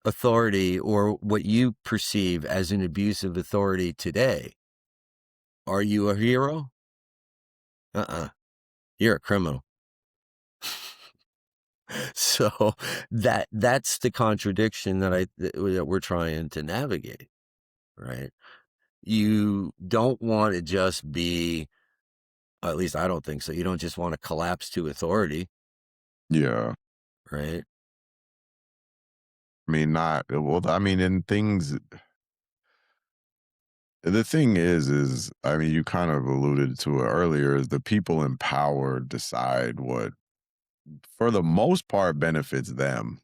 authority or what you perceive as an abuse of authority today, are you a hero? Uh-uh. You're a criminal. So that's the contradiction that we're trying to navigate, right? You don't want to just be, at least I don't think so. You don't just want to collapse to authority, Yeah. right? I mean, not well, I mean, in things the thing is, I mean, you kind of alluded to it earlier, is the people in power decide what, for the most part, benefits them.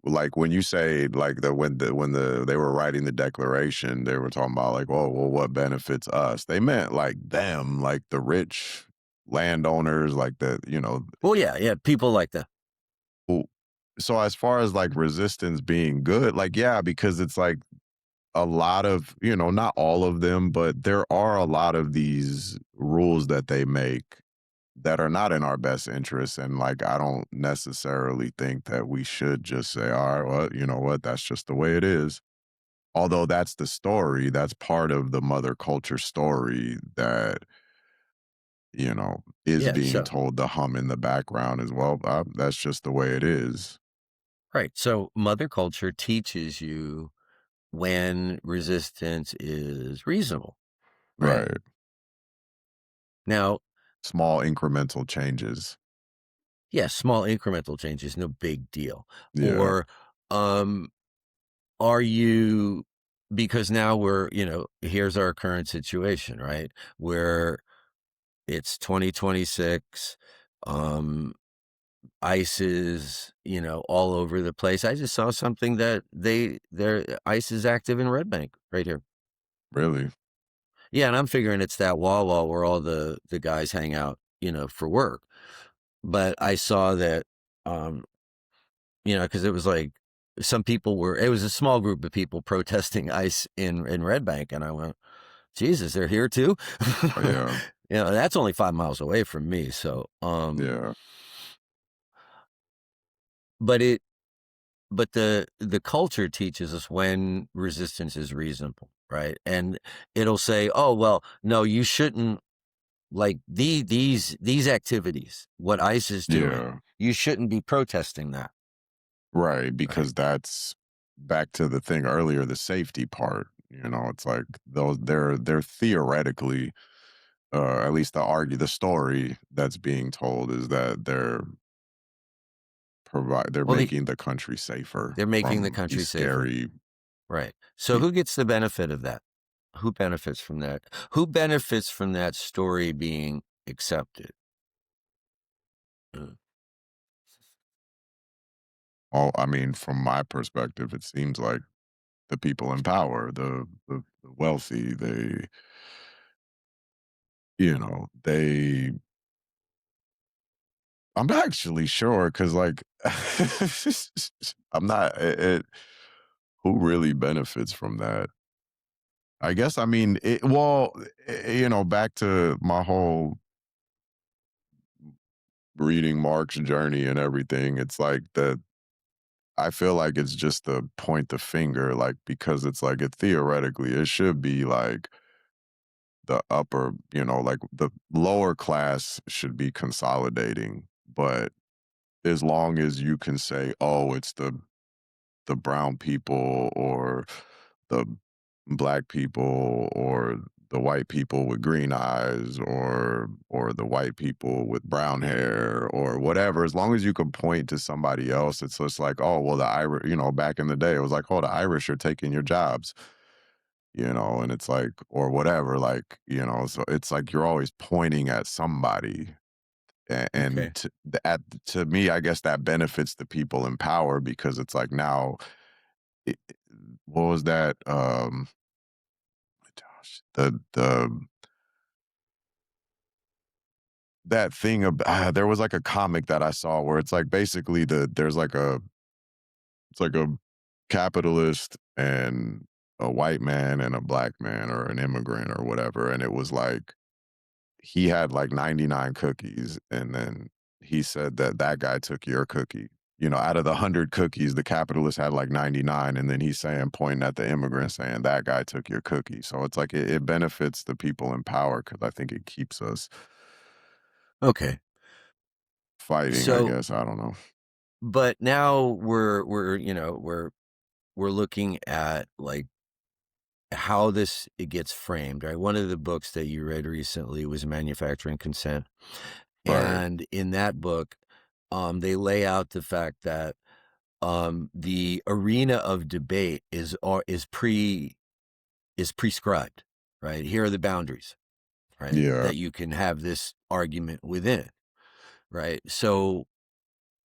Like when you say like when they were writing the declaration, they were talking about like, oh, well, what benefits us? They meant like them, like the rich landowners, like Well, yeah, yeah, people like that. who- so as far as like resistance being good, like yeah, because it's like a lot of, not all of them, but there are a lot of these rules that they make that are not in our best interests. And like, I don't necessarily think that we should just say, all right, well, you know what, that's just the way it is. Although that's the story, that's part of the mother culture story that, is Yeah, being so told, the hum in the background as well. That's just the way it is. right. So mother culture teaches you when resistance is reasonable, right? Right. Now, Small incremental changes. yeah, small incremental changes, no big deal. Yeah. Or um are you, because now here's our current situation, right? Where it's 2026, um ICE is, all over the place. I just saw something that their ICE is active in Red Bank right here. Really. Yeah, and I'm figuring it's that Wawa where all the guys hang out, for work. but I saw that, um, because it was like some people were. It was a small group of people protesting ICE in Red Bank, and I went, Jesus, they're here too. Yeah, That's only 5 miles away from me. So, yeah, but it, but the culture teaches us when resistance is reasonable, right? And it'll say, oh well, no, you shouldn't like these activities. What ICE is doing, yeah. you shouldn't be protesting that, Right, right? because that's back to the thing earlier, the safety part. It's like those they're theoretically, at least the story that's being told is that they're Well, making the country safer they're making the from country these safer, scary right? So people. who gets the benefit of that? Who benefits from that? Who benefits from that story being accepted? Mm. All I mean, from my perspective, it seems like the people in power, the wealthy, they I'm actually sure because like I'm not who really benefits from that? I guess I mean back to my whole reading Mark's journey and everything. It's like that I feel like it's just to point the finger, like because it's like it theoretically it should be like the upper, like the lower class should be consolidating, but as long as you can say, oh, it's the brown people or the black people or the white people with green eyes or the white people with brown hair or whatever, as long as you can point to somebody else, it's just like, oh well, the Irish, back in the day it was like, oh, the Irish are taking your jobs, and it's like, or whatever, like, so it's like you're always pointing at somebody. And Okay. to me, I guess that benefits the people in power because it's like now what was that? Gosh, that thing there was like a comic that I saw where it's like basically there's like it's like a capitalist and a white man and a black man or an immigrant or whatever, and it was like he had like 99 cookies, and then he said that that guy took your cookie. Out of the 100 cookies, the capitalist had like 99, and then he's saying, pointing at the immigrant, saying that guy took your cookie. So it's like it benefits the people in power because I think it keeps us Okay. fighting. I So, guess I don't know. but now we're looking at like how this it gets framed, right? One of the books that you read recently was Manufacturing Consent. Right? And in that book, they lay out the fact that the arena of debate is prescribed, right? Here are the boundaries, right? Yeah. That you can have this argument within, right? So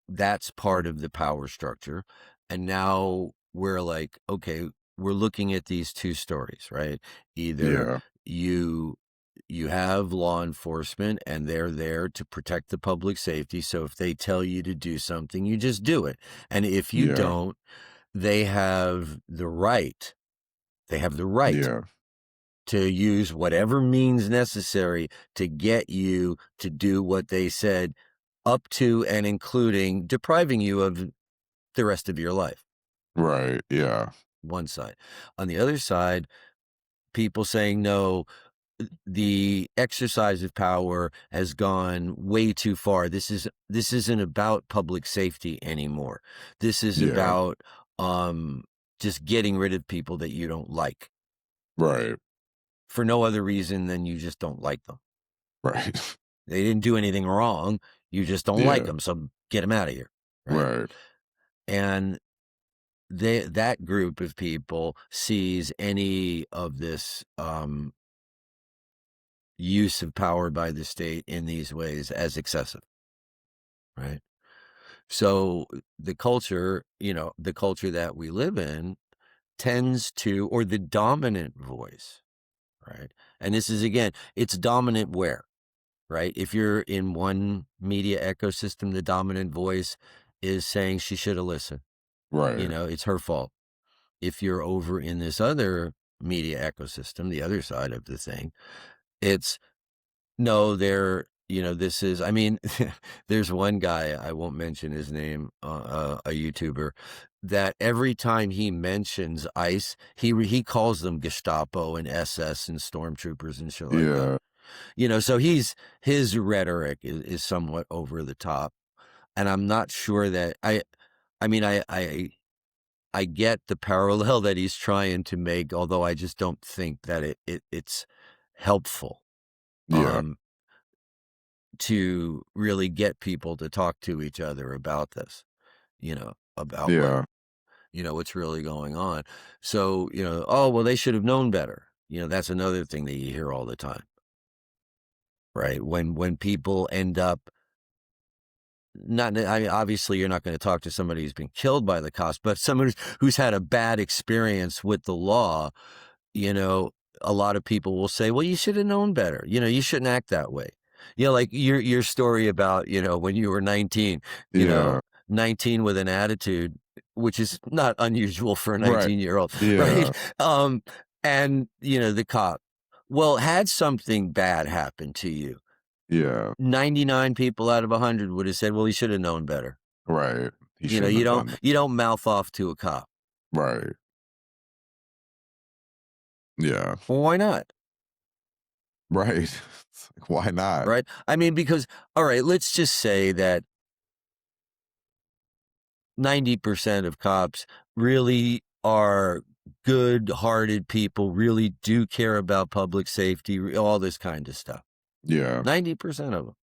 that's part of the power structure. And now we're like, okay, we're looking at these two stories, right? Either Yeah. you you have law enforcement and they're there to protect the public safety. So if they tell you to do something, you just do it. And if you Yeah. don't, they have the right, they have the right Yeah. to use whatever means necessary to get you to do what they said, up to and including depriving you of the rest of your life. Right. Yeah. One side. On the other side, people saying, no, the exercise of power has gone way too far. This isn't about public safety anymore. This is Yeah. about just getting rid of people that you don't like Right. for no other reason than you just don't like them. Right. They didn't do anything wrong. You just don't like Yeah. them, so get them out of here, right? Right. And that group of people sees any of this use of power by the state in these ways as excessive, right? So the culture that we live in tends to, or the dominant voice, right? And this is again, it's dominant where? right? If you're in one media ecosystem, the dominant voice is saying she should have listened. Right. It's her fault. If you're over in this other media ecosystem, the other side of the thing, it's no, this is, I mean, there's one guy, I won't mention his name, a YouTuber, that every time he mentions ICE, he calls them Gestapo and SS and stormtroopers and shit like that. Yeah. So his rhetoric is somewhat over the top. And I'm not sure that I mean, I get the parallel that he's trying to make, although I just don't think that it's helpful. Yeah. Um, to really get people to talk to each other about this, about Yeah. what's really going on. So, oh, well, they should have known better. That's another thing that you hear all the time, right? When people end up not, I mean, obviously you're not going to talk to somebody who's been killed by the cops, but someone who's had a bad experience with the law, you know, a lot of people will say, well, you should have known better. You shouldn't act that way. Like your story about, when you were 19, Yeah. 19 with an attitude, which is not unusual for a Right. 19-year-old, right? Yeah. Um, and, the cop, well, had something bad happen to you, Yeah. 99 people out of 100 would have said, well, he should have known better. Right. He You know, shouldn't you have don't done that. you don't mouth off to a cop. Right. Yeah. Well, why not? Right. It's like, why not? Right? I mean, because, all right, let's just say that 90% of cops really are good-hearted people, really do care about public safety, all this kind of stuff. Yeah. 90% of them,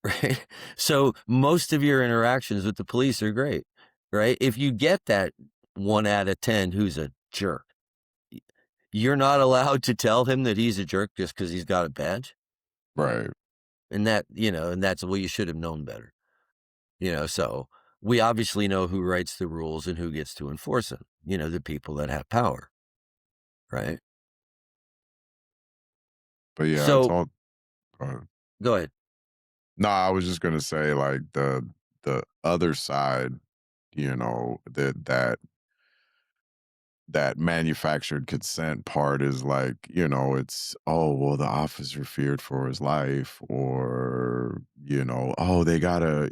right? So most of your interactions with the police are great, right? If you get that 1 out of 10 who's a jerk, you're not allowed to tell him that he's a jerk just because he's got a badge. Right. And that's, well, you should have known better. So we obviously know who writes the rules and who gets to enforce them, the people that have power, right? But yeah, it's So all uh, go ahead. no, I was just gonna say like the other side, that manufactured consent part is like, it's, oh, well, the officer feared for his life, or, oh, they gotta,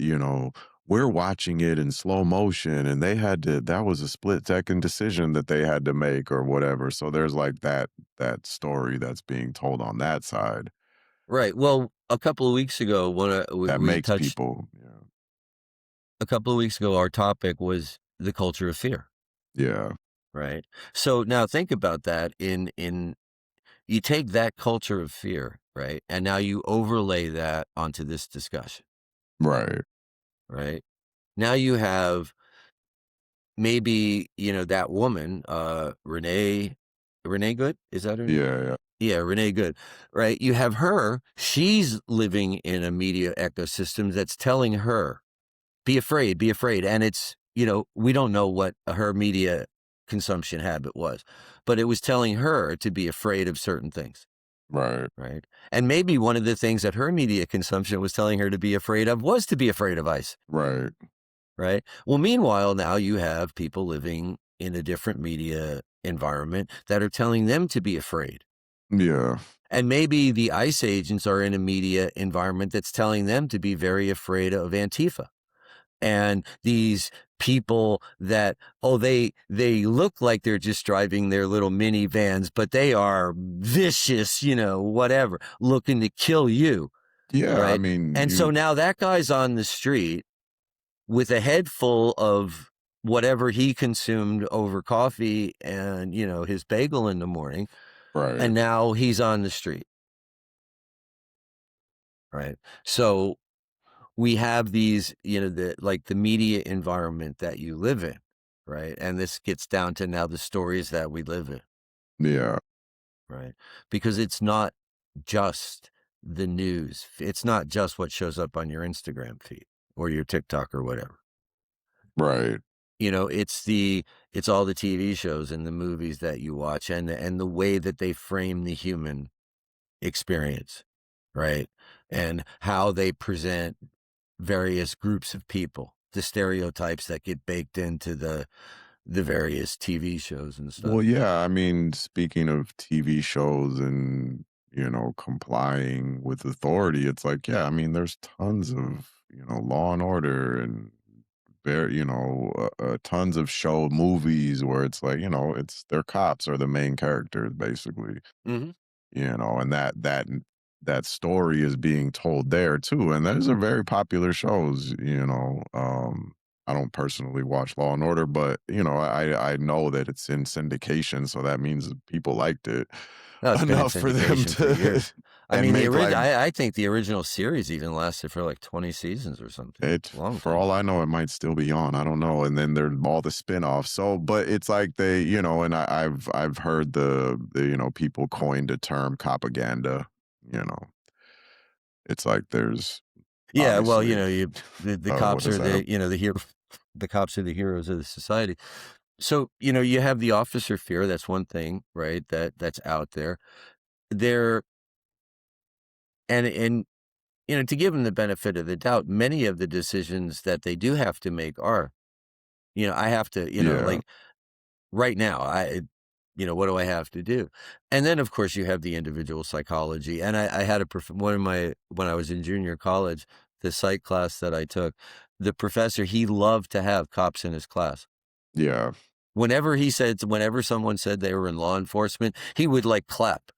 we're watching it in slow motion and that was a split-second decision that they had to make or whatever. So there's like that story that's being told on that side Right. Well, a couple of weeks ago, when that we makes touched, people, yeah. a couple of weeks ago, our topic was the culture of fear, Yeah. right? So now think about that you take that culture of fear, right? And now you overlay that onto this discussion, Right. right? Now you have maybe, that woman, Renee Good, is that her name? Yeah. Yeah. Yeah, Renee Good, right? You have her, she's living in a media ecosystem that's telling her, be afraid. And it's, we don't know what her media consumption habit was, but it was telling her to be afraid of certain things, Right. right? And maybe one of the things that her media consumption was telling her to be afraid of was to be afraid of ICE. Right. Right. Well, meanwhile, now you have people living in a different media environment that are telling them to be afraid. Yeah. And maybe the ICE agents are in a media environment that's telling them to be very afraid of Antifa. And these people that, oh, they look like they're just driving their little minivans, but they are vicious, whatever, looking to kill you. Yeah. I Right. mean, And so now that guy's on the street with a head full of whatever he consumed over coffee and, his bagel in the morning, right. and now he's on the street, right? So we have these, the media environment that you live in, right? And this gets down to now the stories that we live in, Yeah. right? Because it's not just the news. It's not just what shows up on your Instagram feed or your TikTok or whatever. Right. It's all the TV shows and the movies that you watch and the way that they frame the human experience. right? And how they present various groups of people, the stereotypes that get baked into the various TV shows and stuff. Well, yeah, I mean, speaking of TV shows and, complying with authority, it's like, yeah, I mean, there's tons of, Law and Order and very, tons of show movies where it's like, it's their cops are the main characters basically, Mhm. and that story is being told there too. And those are very popular shows. I don't personally watch Law and Order, but I know that it's in syndication, so that means that people liked it No, it's been in enough for them syndication for to years. I and mean, make like I think the original series even lasted for like 20 seasons or something. it. Long For time. all I know, it might still be on. I don't know. And then there's all the spin-offs. So, but it's like and I've heard the people coined the term propaganda. You know, it's like there's Yeah, well, obviously the what cops is are that? the hero the cops are the heroes of the society. So, you have the officer fear, that's one thing, right? That's out there. There and to give them the benefit of the doubt, many of the decisions that they do have to make are, I have to, Yeah, like right now, what do I have to do? And then, of course, you have the individual psychology. And I had one of my, when I was in junior college, the psych class that I took, the professor, he loved to have cops in his class. yeah, Whenever someone said they were in law enforcement, he would like clap.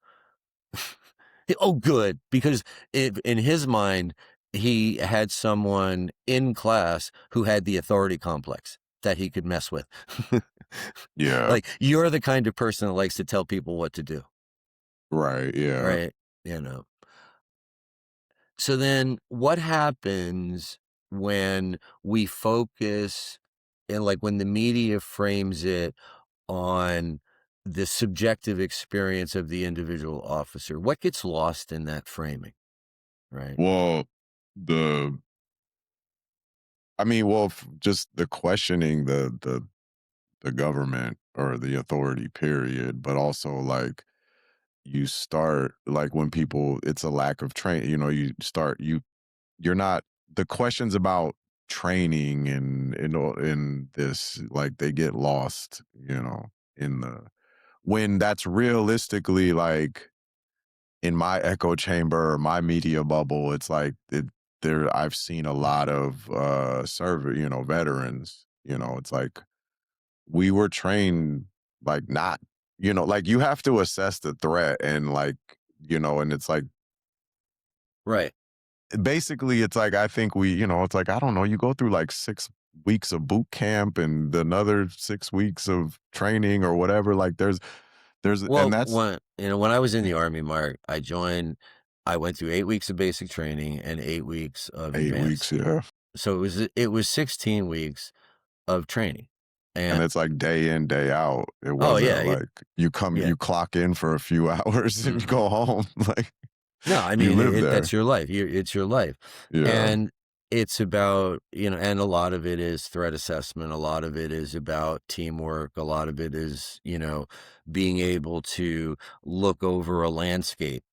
Oh, good. Because in his mind, he had someone in class who had the authority complex that he could mess with. yeah, Like, you're the kind of person that likes to tell people what to do, right, yeah. right? You know? So then what happens when we focus and like when the media frames it on the subjective experience of the individual officer? What gets lost in that framing, right? Well, the I mean, well, just the questioning the government or the authority, period. But also, like, you start like when people, it's a lack of train. You're not the questions about training and in this, like, they get lost. In the when that's realistically like in my echo chamber or my media bubble, it's like there I've seen a lot of veterans, it's like we were trained like not, like you have to assess the threat and like, and it's like Right. basically it's like I think it's like I don't know, you go through like 6 weeks of boot camp and another 6 weeks of training or whatever. Like and Well, that's when I was in the Army, Mark, I went through 8 weeks of basic training and 8 weeks of 8 weeks, advanced. yeah. So it was 16 weeks of training. And And it's like day in, day out. It oh yeah, wasn't like yeah. you clock in for a few hours and you Mhm. go home. Like No, I you mean, live that's there. your life. It's your life. Yeah. And it's about, and a lot of it is threat assessment. A lot of it is about teamwork. A lot of it is, being able to look over a landscape,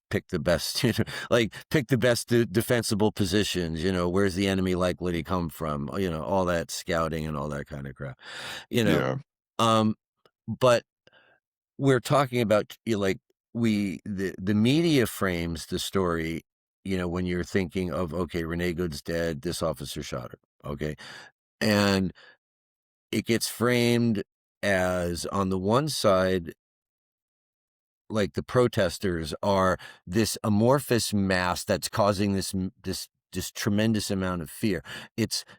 pick the best, like pick the best defensible positions, where's the enemy likely to come from, all that scouting and all that kind of crap, you know. Yeah. Um, but we're talking about like the media frames the story, when you're thinking of okay, Renee Good's dead, this officer shot her, okay, and it gets framed as on the one side, like the protesters are this amorphous mass that's causing this tremendous amount of fear.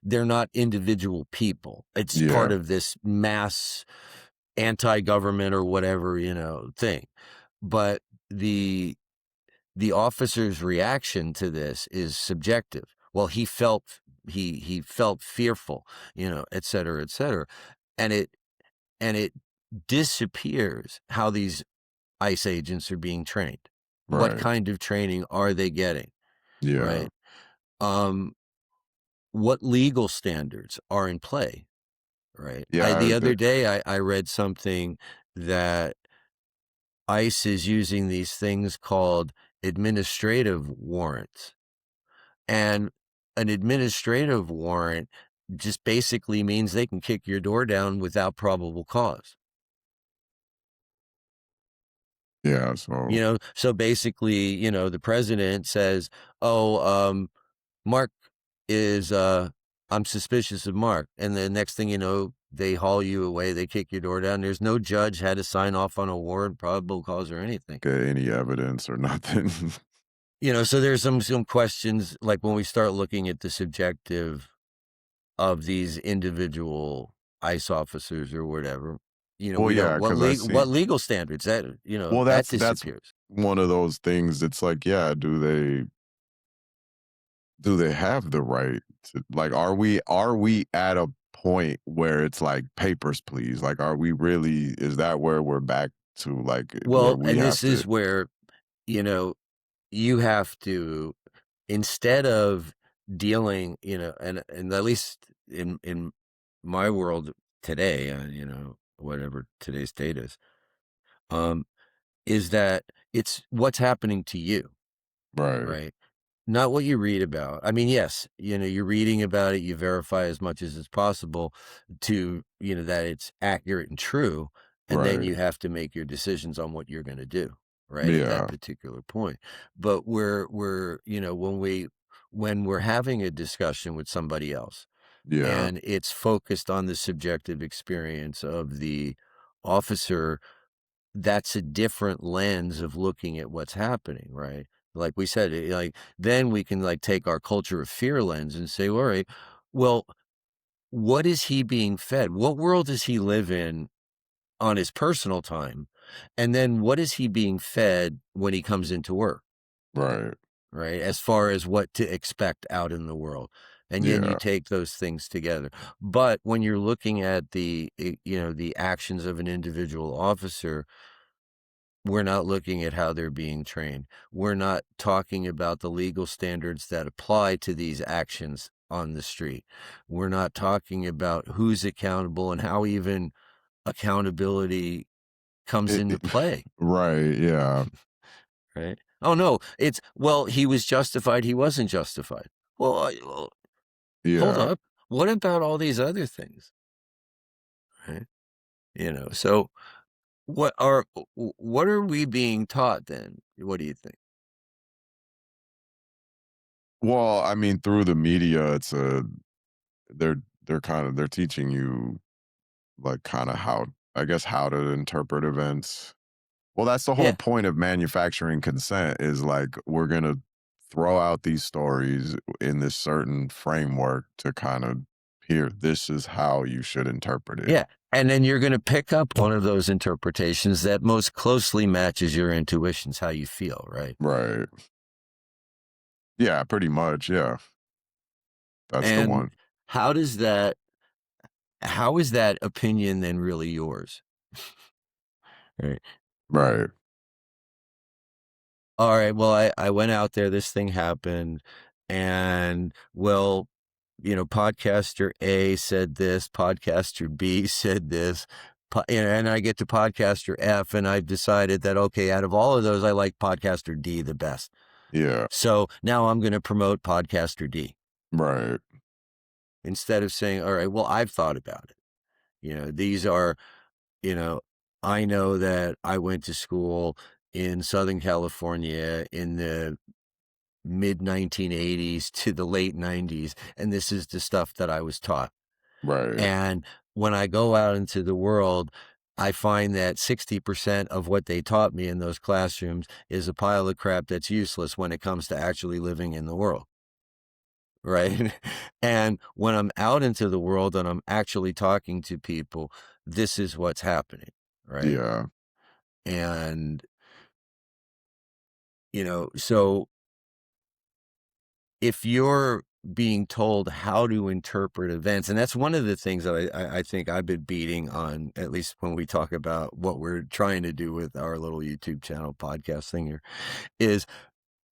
They're not individual people. It's part Yeah. of this mass anti-government or whatever, thing. But the the officer's reaction to this is subjective. Well, he felt fearful, et cetera, et cetera. And it disappears how these ICE agents are being trained. What Right. kind of training are they getting, Yeah. right? Um, what legal standards are in play, right? Yeah. The other day I read something that ICE is using these things called administrative warrants. And an administrative warrant just basically means they can kick your door down without probable cause. Yeah, so So basically, the president says, "Oh, Mark is, I'm suspicious of Mark." And the next thing you know, they haul you away, they kick your door down. There's no judge had to sign off on a warrant, probable cause, or anything. get any evidence or nothing. So there's some questions, like when we start looking at the subjective of these individual ICE officers or whatever, Well, we don't yeah, because I what see. legal standards that, Well, that that's disappears. one of those things. It's like, yeah, do they have the right to, like, are we at a point where it's like papers, please? Like, are we really? Is that where we're back to, like, where Well, we and have this to? is where, you know, you have to, instead of dealing, and at least in my world today, whatever today's date um, is that it's what's happening to you, Right, right? Not what you read about. I mean, yes, you're reading about it, you verify as much as is possible to, that it's accurate and true, and then right, you have to make your decisions on what you're gonna do, right, at that yeah, particular point. But when we're having a discussion with somebody else, yeah. and it's focused on the subjective experience of the officer, that's a different lens of looking at what's happening, right? Like we said, then we can like take our culture of fear lens and say, all right, well, what is he being fed? What world does he live in on his personal time? And then what is he being fed when he comes into work, Right, right? As far as what to expect out in the world. And then you yeah. take those things together. But when you're looking at the actions of an individual officer, we're not looking at how they're being trained. We're not talking about the legal standards that apply to these actions on the street. We're not talking about who's accountable and how even accountability comes It, into play, right, yeah, right? Oh no, it's, well, he was justified, he wasn't justified. Well, hold yeah. up. What about all these other things, right? So what are we being taught then? What do you think? Well, I mean, through the media, it's a they're teaching you, like, kind of how, I guess, how to interpret events. Well, that's the whole Yeah. point of manufacturing consent, is like, we're gonna throw out these stories in this certain framework to kind of, here, this is how you should interpret it. Yeah, and then you're gonna pick up one of those interpretations that most closely matches your intuitions, how you feel, right? Right. Yeah, pretty much. Yeah, that's the And one. how does that how is that opinion then really yours? Right. Right. Alright, well, I went out there, this thing happened, and, well, podcaster A said this, podcaster B said this, and I get to podcaster F, and I've decided that, okay, out of all of those, I like podcaster D the best. Yeah. So now I'm gonna promote podcaster D Right. instead of saying, "All right, well, I've thought about it." These are, you know, I know that I went to school in Southern California in the mid 1980s to the late 90s, and this is the stuff that I was taught. Right. And when I go out into the world, I find that 60% of what they taught me in those classrooms is a pile of crap that's useless when it comes to actually living in the world. Right. And when I'm out into the world and I'm actually talking to people, this is what's happening. Right. Yeah. And, so if you're being told how to interpret events, and that's one of the things that I think I've been beating on, at least when we talk about what we're trying to do with our little YouTube channel podcast thing here, is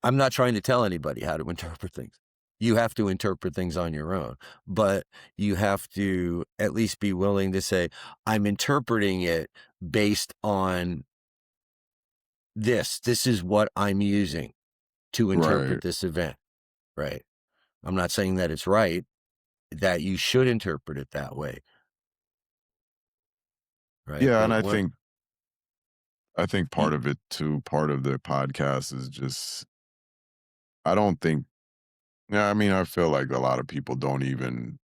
I'm not trying to tell anybody how to interpret things. You have to interpret things on your own, but you have to at least be willing to say, I'm interpreting it based on this. This is what I'm using. to Right. interpret this event, right? I'm not saying that it's right, that you should interpret it that way, right? Yeah, and But what I think y part of it too, part of the podcast is just I don't think yeah, I mean, I feel like a lot of people don't even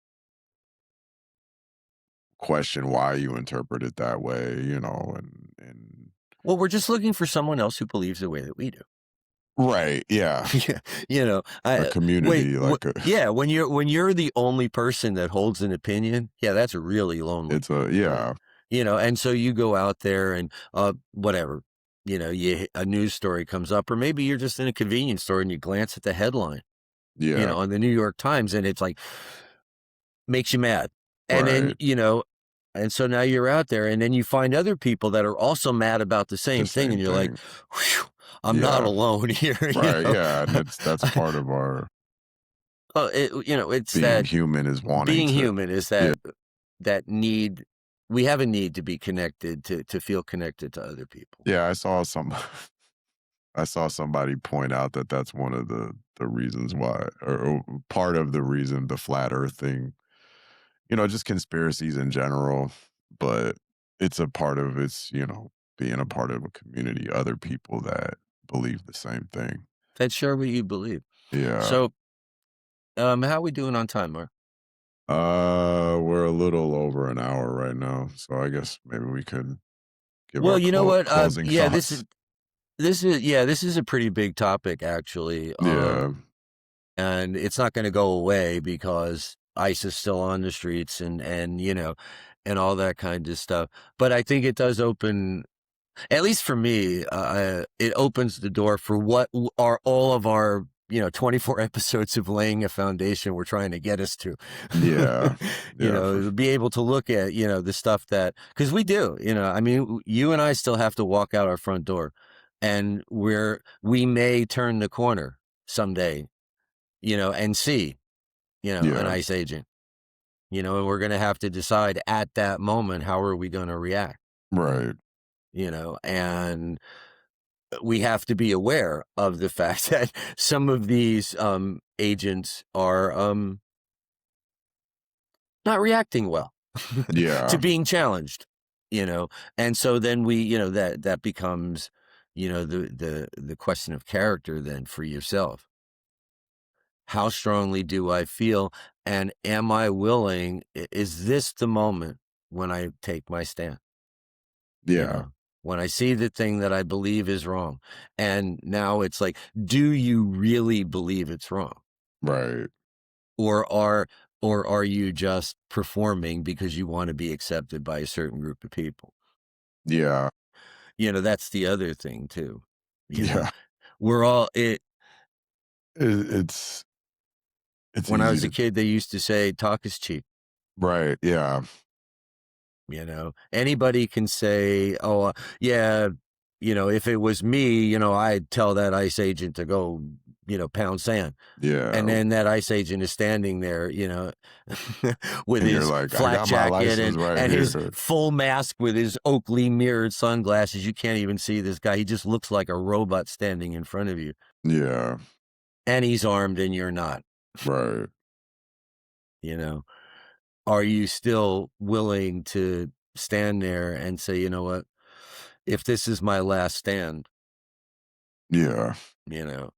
question why you interpret it that way, and well, we're just looking for someone else who believes the way that we do. right, yeah, Yeah, you know, a I wait, community like a yeah, when you're the only person that holds an opinion, yeah, that's really lonely, it's a right? yeah, And so you go out there and, whatever, a news story comes up, or maybe you're just in a convenience store and you glance at the headline, yeah, on the New York Times, and it's like, makes you mad. And then, right, and so now you're out there, and then you find other people that are also mad about the the same thing, same and you're like, thing. "Whew, I'm not Yeah, alone here," right, yeah, and that's part of our It's being that human is wanting being to human is yeah, that need we have a need to be connected, to feel connected to other people. yeah, I saw some I saw somebody point out that that's one of the reasons why or part of the reason the flat earth thing, just conspiracies in general, but it's a part of being a part of a community, other people that believe the same thing. That's sure what you believe. Yeah. So, how we doing on time, Mark? We're a little over an hour right now, so I guess maybe we could give Well, our you know what? closing Yeah, thoughts. this is a pretty big topic actually. Yeah. And it's not gonna go away because ICE is still on the streets and all that kind of stuff. But I think it does open, at least for me, it opens the door for what are all of our 24 episodes of laying a foundation we're trying to get us to. Yeah. Yeah, for To be able to look at the stuff that, because we do, I mean, you and I still have to walk out our front door, and we may turn the corner someday, and see, an yeah. ICE agent, and we're going to have to decide at that moment, how are we going to react, Right. and we have to be aware of the fact that some of these agents are not reacting well to Yeah. being challenged, and so then we, that becomes, the question of character then for yourself. How strongly do I feel? And am I willing? Is this the moment when I take my stand? Yeah. When I see the thing that I believe is wrong. And now it's like, do you really believe it's wrong? Right. Or are or are you just performing because you want to be accepted by a certain group of people? Yeah. That's the other thing too. You know, Yeah. we're all it It's When I easy was a to kid, they used to say talk is cheap. right. Yeah. Anybody can say, "Oh, yeah, if it was me, I'd tell that ICE agent to go, pound sand." And Yeah. then that ICE agent is standing there, with And you're his like, I flat got my jacket license and right and his here. full mask with his Oakley mirrored sunglasses. You can't even see this guy. He just looks like a robot standing in front of you, Yeah. and he's armed and you're not, Right. you know? Are you still willing to stand there and say, "You know what? If this is my last stand," Yeah. you know,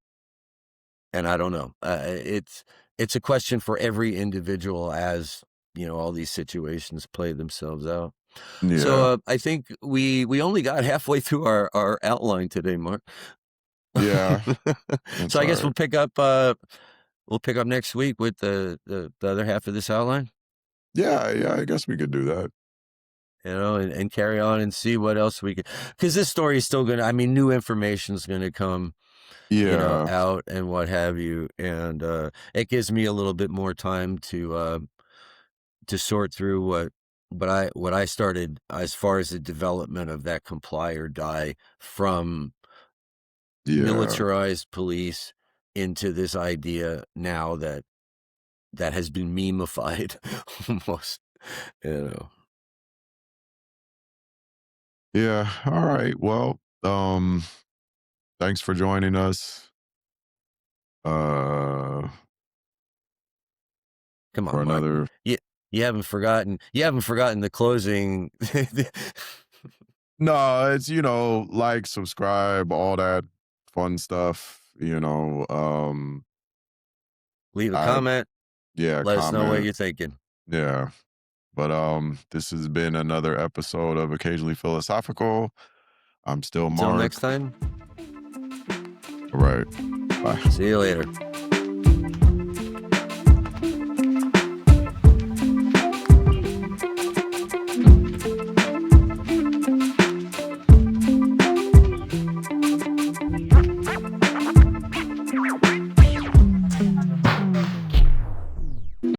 and I don't know. It's a question for every individual as, all these situations play themselves out. So, Yeah. I think we only got halfway through our outline today, Mark. Yeah. So That's I all guess right. we'll pick up next week with the other half of this outline, Yeah, yeah, I guess we could do that. and carry on and see what else we can, because this story is still gonna, I mean, new information is gonna come, Yeah. out and what have you, and it gives me a little bit more time to sort through what I started as far as the development of that comply or die from Yeah. militarized police into this idea now that has been memeified almost, you know. Yeah. All right. Well, thanks for joining us. Uh, Come for on, Mark. another You you haven't forgotten the closing. No, it's, like, subscribe, all that fun stuff, Leave a I comment. yeah, Let us know what comment. you're thinking. Yeah. But, this has been another episode of Occasionally Philosophical. I'm still Until next Mark. time, All right. Bye. see you later.